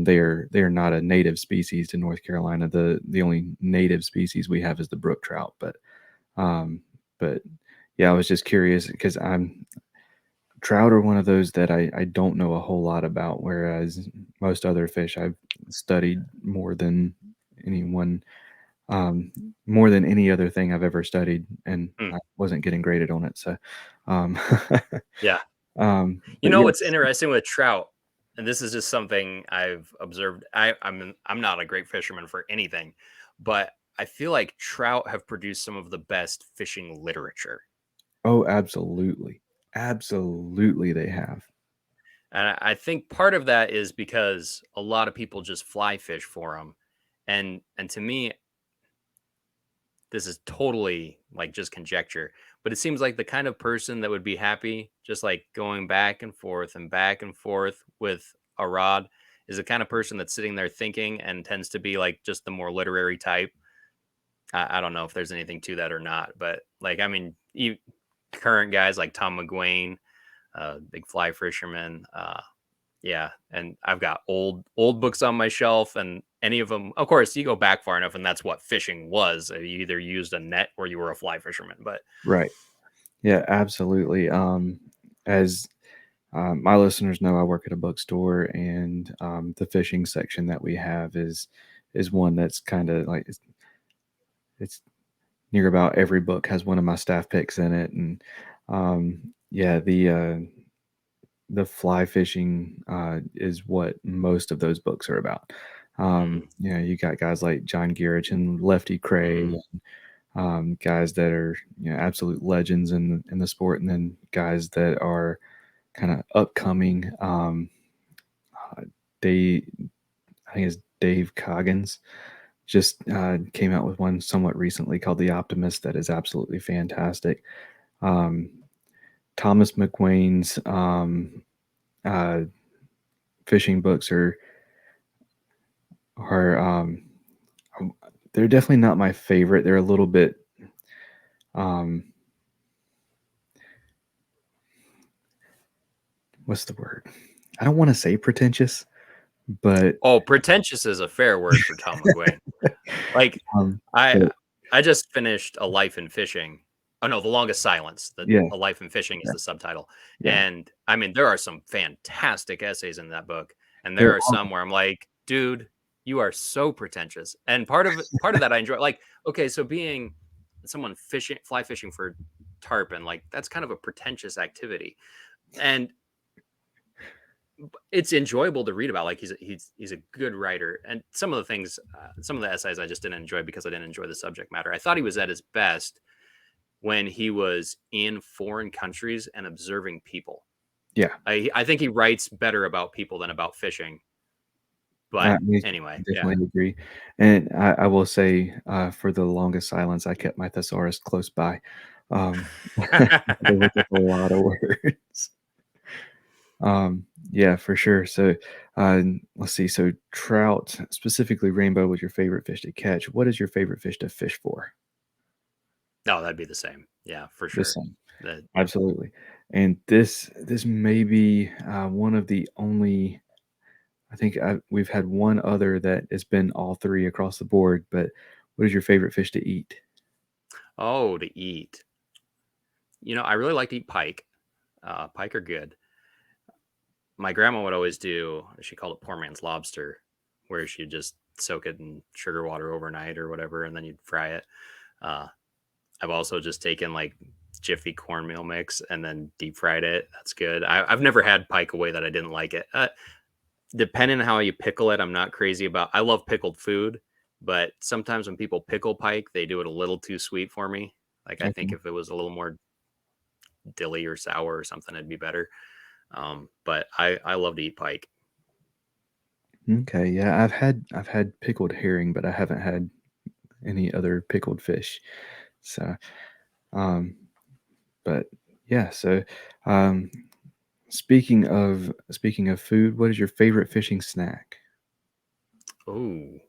they are not a native species to North Carolina. The only native species we have is the brook trout. Um, but yeah, I was just curious because I'm trout are one of those that I don't know a whole lot about, whereas most other fish I've studied anyone, um, more than any other thing I've ever studied, and hmm, I wasn't getting graded on it. So, um, yeah. You but know yeah. what's interesting with trout, and this is just something I've observed. I'm not a great fisherman for anything, but I feel like trout have produced some of the best fishing literature. Oh, absolutely. Absolutely, they have. And I think part of that is because a lot of people just fly fish for them. And to me, this is totally like just conjecture, but it seems like the kind of person that would be happy just like going back and forth with a rod is the kind of person that's sitting there thinking and tends to be like just the more literary type. I don't know if there's anything to that or not, but like, I mean, current guys like Tom McGuane, big fly fisherman, yeah, and I've got old books on my shelf, and any of them, of course, you go back far enough, and that's what fishing was. You either used a net or you were a fly fisherman. But Right. Yeah, absolutely. As my listeners know, I work at a bookstore, and the fishing section that we have is one that's kind of like it's near about every book has one of my staff picks in it, and yeah, the fly fishing is what most of those books are about. mm, You got guys like John Gierich and Lefty Kreh, mm, guys that are absolute legends in the sport, and then guys that are kind of upcoming. Uh, they, I think it's Dave Coggins, just came out with one somewhat recently called The Optimist that is absolutely fantastic. Um, Thomas McQuain's uh, fishing books are they're definitely not my favorite. They're a little bit um, what's the word? I don't want to say pretentious, but oh, pretentious is a fair word for Tom McGuane. Like um, I but I just finished A Life in Fishing. Oh no, The Longest Silence. yeah, A Life in Fishing is yeah, the subtitle. yeah. And I mean, there are some fantastic essays in that book. And there There are are. some where I'm like, dude, you are so pretentious. And part of that I enjoy. Like, okay, so being someone fly fishing for tarpon, like that's kind of a pretentious activity. And it's enjoyable to read about. Like he's a good writer, and some of the things, some of the essays I just didn't enjoy because I didn't enjoy the subject matter. I thought he was at his best when he was in foreign countries and observing people. Yeah. I think he writes better about people than about fishing. I But anyway, yeah. definitely agree. And I will say, for the longest silence, I kept my thesaurus close by. Um, there was a lot of words. Yeah, for sure. So, let's see. So, trout, specifically rainbow, was your favorite fish to catch. What is your favorite fish to fish for? No, that'd be the same. Yeah, for The sure. same. Yep. Absolutely. And this may be one of the only. I think we've had one other that has been all three across the board. But what is your favorite fish to eat? Oh, to eat. I really like to eat pike. Pike are good. My grandma would always do, she called it poor man's lobster, where she'd just soak it in sugar water overnight or whatever, and then you'd fry it. Uh, I've also just taken like Jiffy cornmeal mix and then deep fried it. That's good. I've never had pike away that I didn't like it. Depending on how you pickle it, I'm not crazy about. I love pickled food, but sometimes when people pickle pike, they do it a little too sweet for me. Like I think Okay. if it was a little more dilly or sour or something, it'd be better. But I love to eat pike. Okay. Yeah, I've had pickled herring, but I haven't had any other pickled fish. So, um, but yeah. So, um, speaking of food, what is your favorite fishing snack? Oh,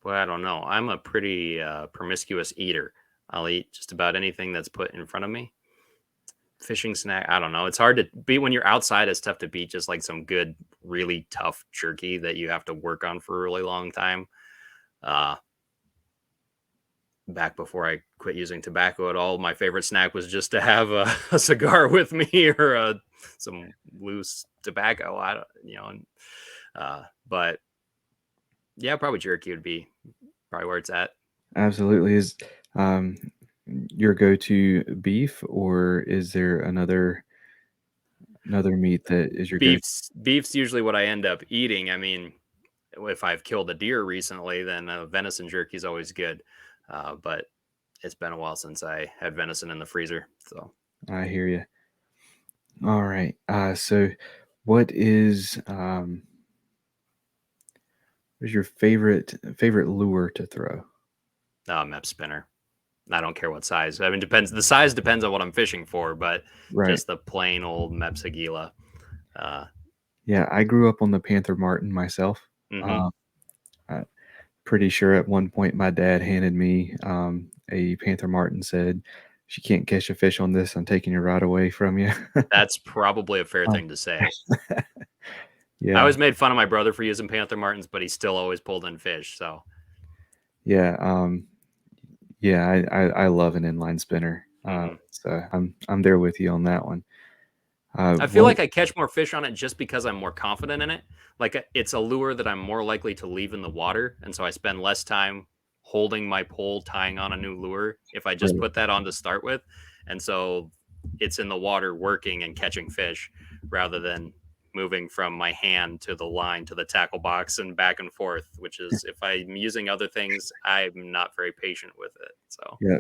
well, I don't know. I'm a pretty promiscuous eater. I'll eat just about anything that's put in front of me. Fishing snack, I don't know. It's hard to beat when you're outside. It's tough to beat just like some good, really tough jerky that you have to work on for a really long time. Uh, Back before I quit using tobacco at all, my favorite snack was just to have a cigar with me or some loose tobacco. I don't, but yeah, probably jerky would be probably where it's at. Absolutely. Is um, your go-to beef, or is there another meat that is your go? Beef's usually what I end up eating. I mean, if I've killed a deer recently, then venison jerky is always good. But it's been a while since I had venison in the freezer. So, I hear you. All right. So, what is your favorite lure to throw? mep spinner. I don't care what size. I mean, depends. The size depends on what I'm fishing for, but Right. just the plain old Mepsagila. Uh, Yeah, I grew up on the Panther Martin myself. hmm Uh, I'm pretty sure at one point my dad handed me a Panther Martin, said, "If you can't catch a fish on this, I'm taking your rod away from you." That's probably a fair Uh, thing to say. I yeah, always made fun of my brother for using Panther Martins, but he still always pulled in fish. So, yeah, yeah. I love an inline spinner. hmm So I'm there with you on that one. I feel What? like I catch more fish on it just because I'm more confident in it. Like it's a lure that I'm more likely to leave in the water, and so I spend less time holding my pole tying on a new lure if I just Right. put that on to start with. And so it's in the water working and catching fish rather than moving from my hand to the line to the tackle box and back and forth, which is if I'm using other things, I'm not very patient with it. So Yeah,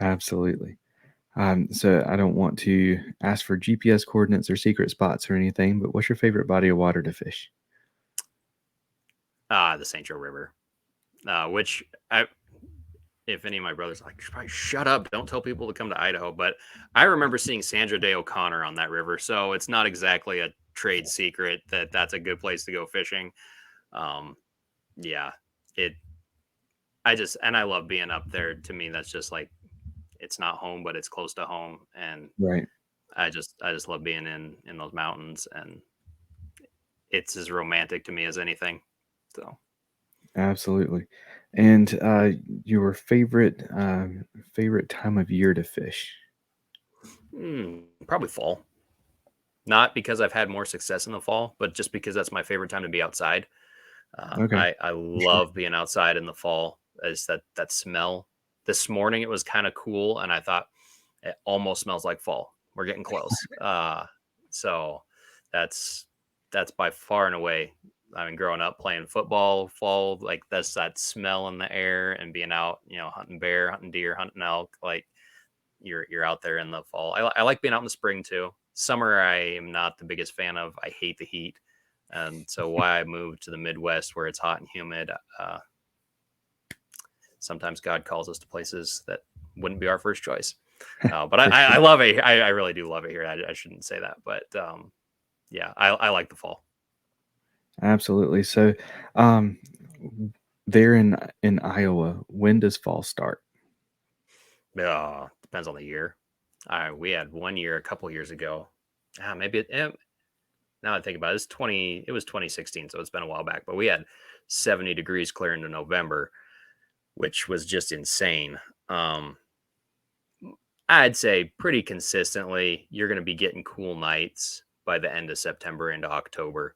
absolutely. So I don't want to ask for GPS coordinates or secret spots or anything, but what's your favorite body of water to fish? the St. Joe River, which I if any of my brothers are like, probably shut up, don't tell people to come to Idaho. But I remember seeing Sandra Day O'Connor on that river, so it's not exactly a trade secret that that's a good place to go fishing. Um, yeah, it. I love being up there. To me, that's just like it's not home, but it's close to home, and Right. I just love being in those mountains, and it's as romantic to me as anything. So Absolutely. And your favorite time of year to fish? probably fall. Not because I've had more success in the fall, but just because that's my favorite time to be outside. Okay. I For sure. love being outside in the fall. Is that smell? This morning it was kind of cool, and I thought it almost smells like fall. We're getting close. So that's that's by far and away. I mean, growing up playing football, fall like that's that smell in the air and being out, hunting bear, hunting deer, hunting elk. Like you're out there in the fall. I like being out in the spring too. Summer, I am not the biggest fan of. I hate the heat. And so why I moved to the Midwest where it's hot and humid. Sometimes God calls us to places that wouldn't be our first choice. But I love it. I really do love it here. I shouldn't say that, but yeah, I like the fall. Absolutely. So, there in Iowa, when does fall start? Depends on the year. We had one year a couple years ago. Maybe now I think about it, it was 2016, so it's been a while back. But we had 70 degrees clear into November, which was just insane. I'd say pretty consistently, you're going to be getting cool nights by the end of September into October.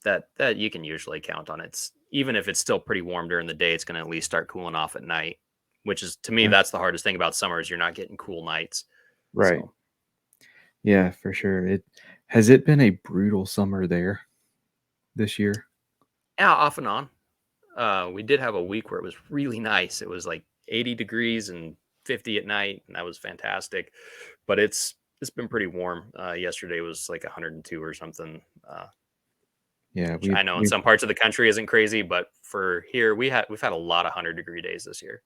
That you can usually count on. It's even if it's still pretty warm during the day, it's going to at least start cooling off at night. Which is, to me, that's the hardest thing about summer is you're not getting cool nights. Right. So. Yeah, for sure. Has it been a brutal summer there this year? Yeah, off and on. We did have a week where it was really nice. It was like 80 degrees and 50 at night, and that was fantastic. But it's been pretty warm. Yesterday was like 102 or something. Yeah, Which I know in some parts of the country isn't crazy, but for here we've had a lot of 100-degree days this year.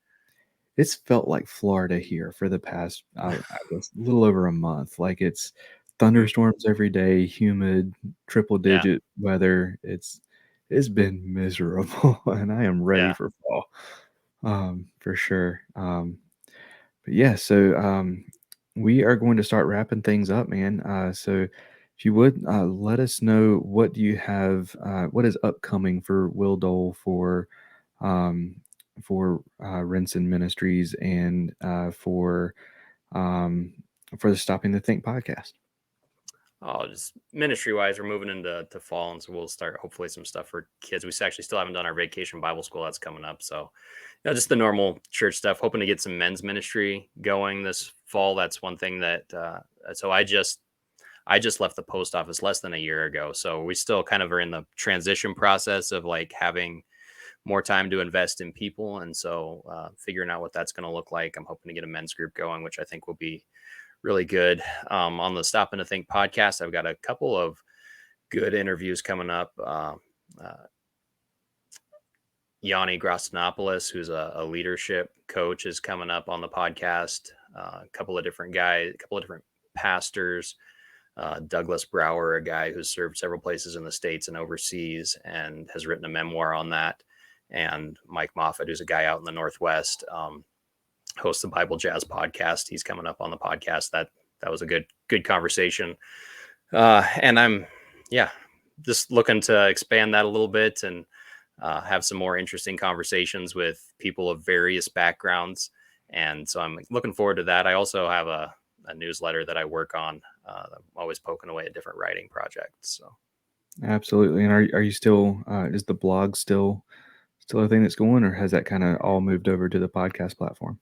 It's felt like Florida here for the past, I guess, a little over a month. Like it's thunderstorms every day, humid, triple-digit weather. It's been miserable, and I am ready for fall, for sure. But yeah, so we are going to start wrapping things up, man. So if you would let us know what do you have, what is upcoming for Will Dole um, for Remsen Ministries and for the Stopping to Think podcast. Oh, just ministry wise, we're moving into fall, and so we'll start hopefully some stuff for kids. We actually still haven't done our vacation Bible school that's coming up, so just the normal church stuff. Hoping to get some men's ministry going this fall. That's one thing that. So I just left the post office less than a year ago, so we still kind of are in the transition process of like having more time to invest in people, and so figuring out what that's going to look like. I'm hoping to get a men's group going, which I think will be really good. On the Stopping to Think podcast, I've got a couple of good interviews coming up. Yanni Grostinopoulos, who's a leadership coach, is coming up on the podcast. A couple of different guys, a couple of different pastors. Douglas Brower, a guy who's served several places in the States and overseas and has written a memoir on that. And Mike Moffat, who's a guy out in the Northwest, hosts the Bible Jazz podcast. He's coming up on the podcast. That was a good conversation. And I'm, just looking to expand that a little bit and have some more interesting conversations with people of various backgrounds. And so I'm looking forward to that. I also have a newsletter that I work on. I'm always poking away at different writing projects. So absolutely. And are you still, is the blog still a thing that's going, or has that kind of all moved over to the podcast platform?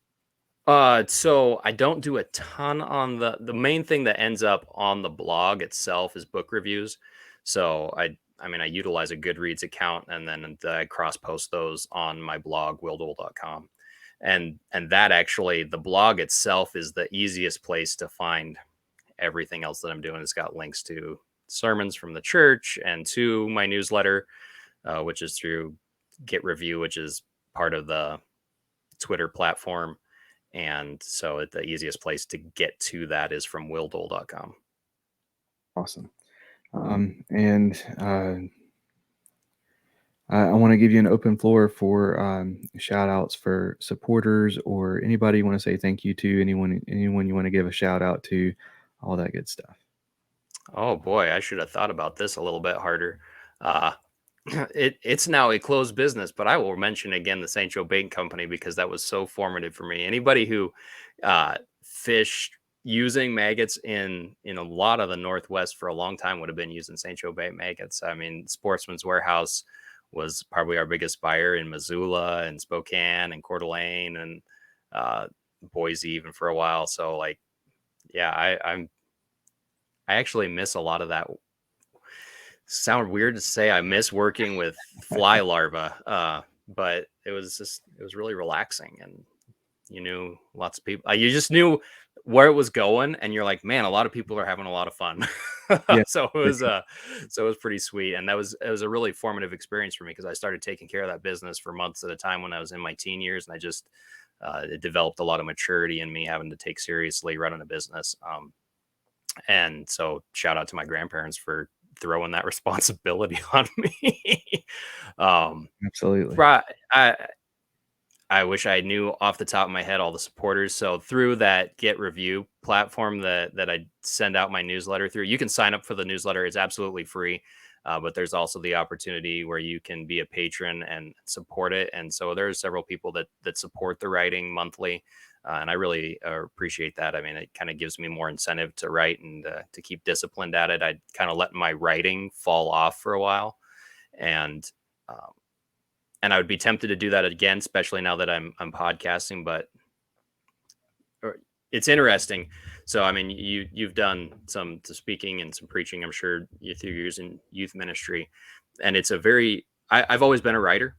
So I don't do a ton on the main thing that ends up on the blog itself is book reviews. So I utilize a Goodreads account, and then I cross post those on my blog, willdole.com. And that actually, the blog itself is the easiest place to find everything else that I'm doing. It's got links to sermons from the church and to my newsletter, which is through Get Review, which is part of the Twitter platform. And so the easiest place to get to that is from willdole.com. Awesome. And I want to give you an open floor for shout outs for supporters or anybody you want to say thank you to, anyone you want to give a shout out to, all that good stuff. Oh boy, I should have thought about this a little bit harder. It's now a closed business, but I will mention again the St. Joe Bait Company because that was so formative for me. Anybody who fished using maggots in a lot of the Northwest for a long time would have been using St. Joe Bait maggots. I mean, Sportsman's Warehouse was probably our biggest buyer in Missoula and Spokane and Coeur d'Alene and Boise even for a while. So like, yeah, I actually miss a lot of that. Sound weird to say I miss working with fly larvae, but it was really relaxing, and you knew lots of people. You just knew where it was going, and you're like, man, a lot of people are having a lot of fun. Yeah. So it was pretty sweet, and it was a really formative experience for me because I started taking care of that business for months at a time when I was in my teen years, and I just it developed a lot of maturity in me having to take seriously running a business. And so shout out to my grandparents for throwing that responsibility on me. Absolutely. Right. I wish I knew off the top of my head all the supporters. So through that Get Review platform that I send out my newsletter through, you can sign up for the newsletter. It's absolutely free. But there's also the opportunity where you can be a patron and support it. And so there's several people that support the writing monthly. And I really appreciate that. I mean, it kind of gives me more incentive to write and to keep disciplined at it. I kind of let my writing fall off for a while. And um, and I would be tempted to do that again, especially now that I'm podcasting. But it's interesting. So I mean, you've done some speaking and some preaching, I'm sure, through your years in youth ministry, and it's a very I've always been a writer.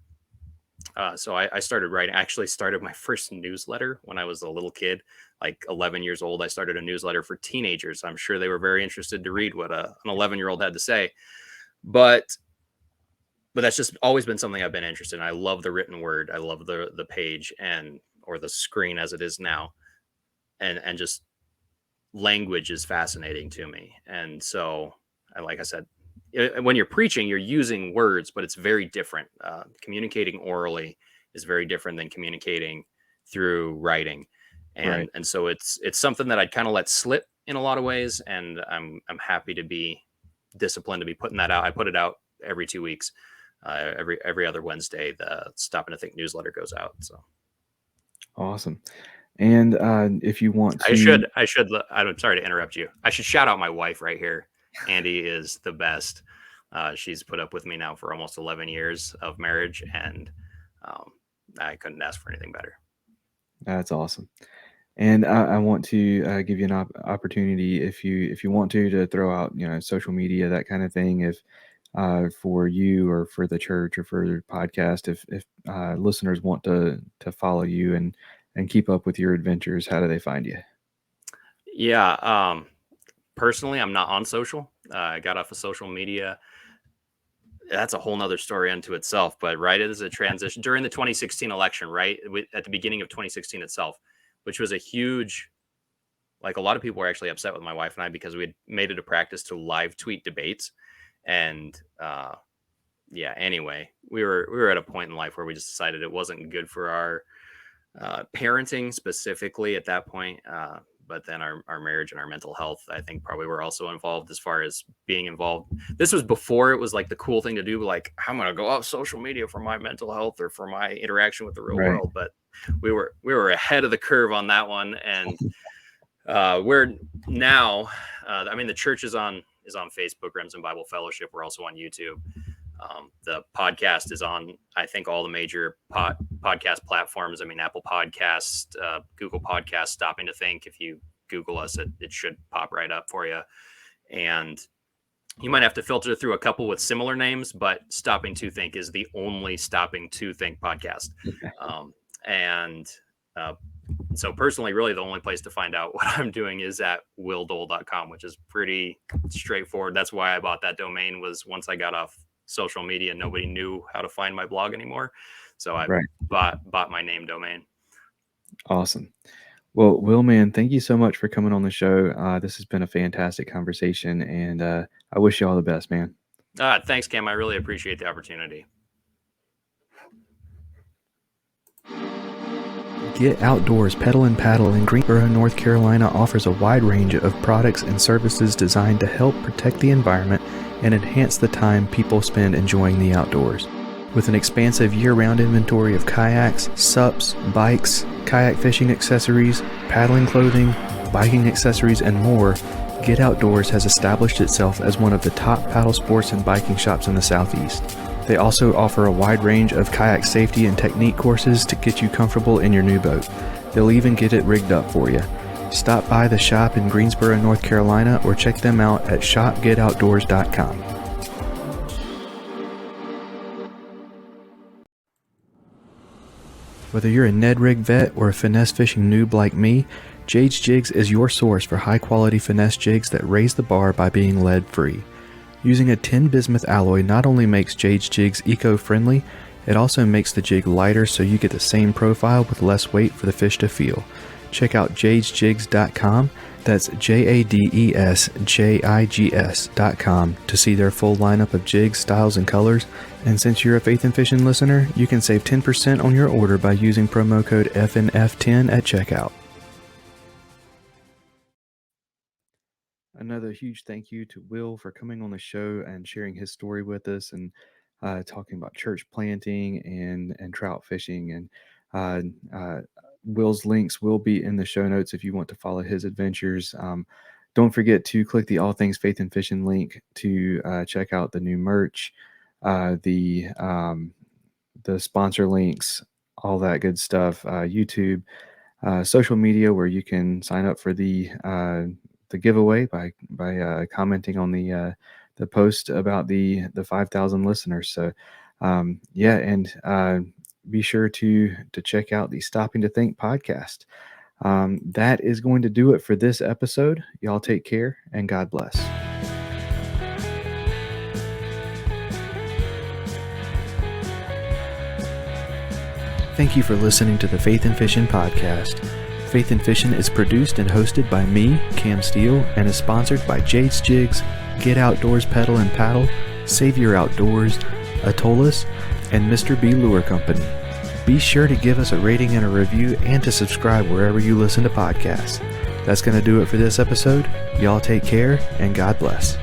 So I started writing. I actually started my first newsletter when I was a little kid, like 11 years old. I started a newsletter for teenagers. I'm sure they were very interested to read what an 11-year-old had to say, but that's just always been something I've been interested in. I love the written word. I love the page or the screen as it is now. And just language is fascinating to me. And so, like I said, when you're preaching, you're using words, but it's very different. Communicating orally is very different than communicating through writing. And so it's something that I'd kind of let slip in a lot of ways. And I'm happy to be disciplined to be putting that out. I put it out every 2 weeks. Every other Wednesday, the Stopping to Think newsletter goes out. So Awesome. And if you want to, I'm sorry to interrupt you. I should shout out my wife right here. Andy is the best. She's put up with me now for almost 11 years of marriage, and I couldn't ask for anything better. That's awesome. And I want to give you an opportunity, if you want to throw out, social media, that kind of thing, if for you or for the church or for your podcast, if listeners want to follow you and keep up with your adventures, how do they find you? Yeah. Personally, I'm not on social. I got off of social media. That's a whole nother story unto itself, but right as a transition during the 2016 election, right at the beginning of 2016 itself, which was a huge, like, a lot of people were actually upset with my wife and I because we had made it a practice to live tweet debates. And anyway, we were at a point in life where we just decided it wasn't good for our parenting specifically at that point. But then our marriage and our mental health, I think, probably were also involved as far as being involved. This was before it was like the cool thing to do, like, I'm going to go off social media for my mental health or for my interaction with the real world. But we were ahead of the curve on that one. And we're now, I mean, the church is on Facebook, Remsen Bible Fellowship. We're also on YouTube. The podcast is on, I think, all the major podcast platforms. I mean, Apple Podcast, Google Podcast, Stopping to Think. If you Google us, it should pop right up for you. And you might have to filter through a couple with similar names, but Stopping to Think is the only Stopping to Think podcast. So personally, really the only place to find out what I'm doing is at willdole.com, which is pretty straightforward. That's why I bought that domain, was once I got off social media, nobody knew how to find my blog anymore. So I bought my name domain. Awesome. Well, Will, man, thank you so much for coming on the show. This has been a fantastic conversation, and I wish you all the best, man. Thanks, Cam. I really appreciate the opportunity. Get Outdoors Pedal and Paddle in Greensboro, North Carolina offers a wide range of products and services designed to help protect the environment and enhance the time people spend enjoying the outdoors. With an expansive year-round inventory of kayaks, SUPs, bikes, kayak fishing accessories, paddling clothing, biking accessories, and more, Get Outdoors has established itself as one of the top paddle sports and biking shops in the Southeast. They also offer a wide range of kayak safety and technique courses to get you comfortable in your new boat. They'll even get it rigged up for you. Stop by the shop in Greensboro, North Carolina, or check them out at shopgetoutdoors.com. Whether you're a Ned Rig vet or a finesse fishing noob like me, Jade's Jigs is your source for high-quality finesse jigs that raise the bar by being lead-free. Using a tin bismuth alloy not only makes Jade's Jigs eco-friendly, it also makes the jig lighter so you get the same profile with less weight for the fish to feel. Check out jadesjigs.com, that's JADESJIGS.com, to see their full lineup of jigs, styles, and colors. And since you're a Faith and Fishing listener, you can save 10% on your order by using promo code FNF10 at checkout. Another huge thank you to Will for coming on the show and sharing his story with us, and talking about church planting and trout fishing. And Will's links will be in the show notes if you want to follow his adventures. Don't forget to click the All Things Faith and Fishing link to check out the new merch, the sponsor links, all that good stuff, YouTube, social media, where you can sign up for the giveaway by commenting on the post about the 5,000 listeners. So be sure to check out the Stopping to Think podcast. That is going to do it for this episode. Y'all take care and God bless. Thank you for listening to the Faith and Fishing podcast. Faith and Fishing is produced and hosted by me, Cam Steele, and is sponsored by Jade's Jigs, Get Outdoors Pedal and Paddle, Save Your Outdoors, Atollas, and Mr. B Lure Company. Be sure to give us a rating and a review, and to subscribe wherever you listen to podcasts. That's going to do it for this episode. Y'all take care, and God bless.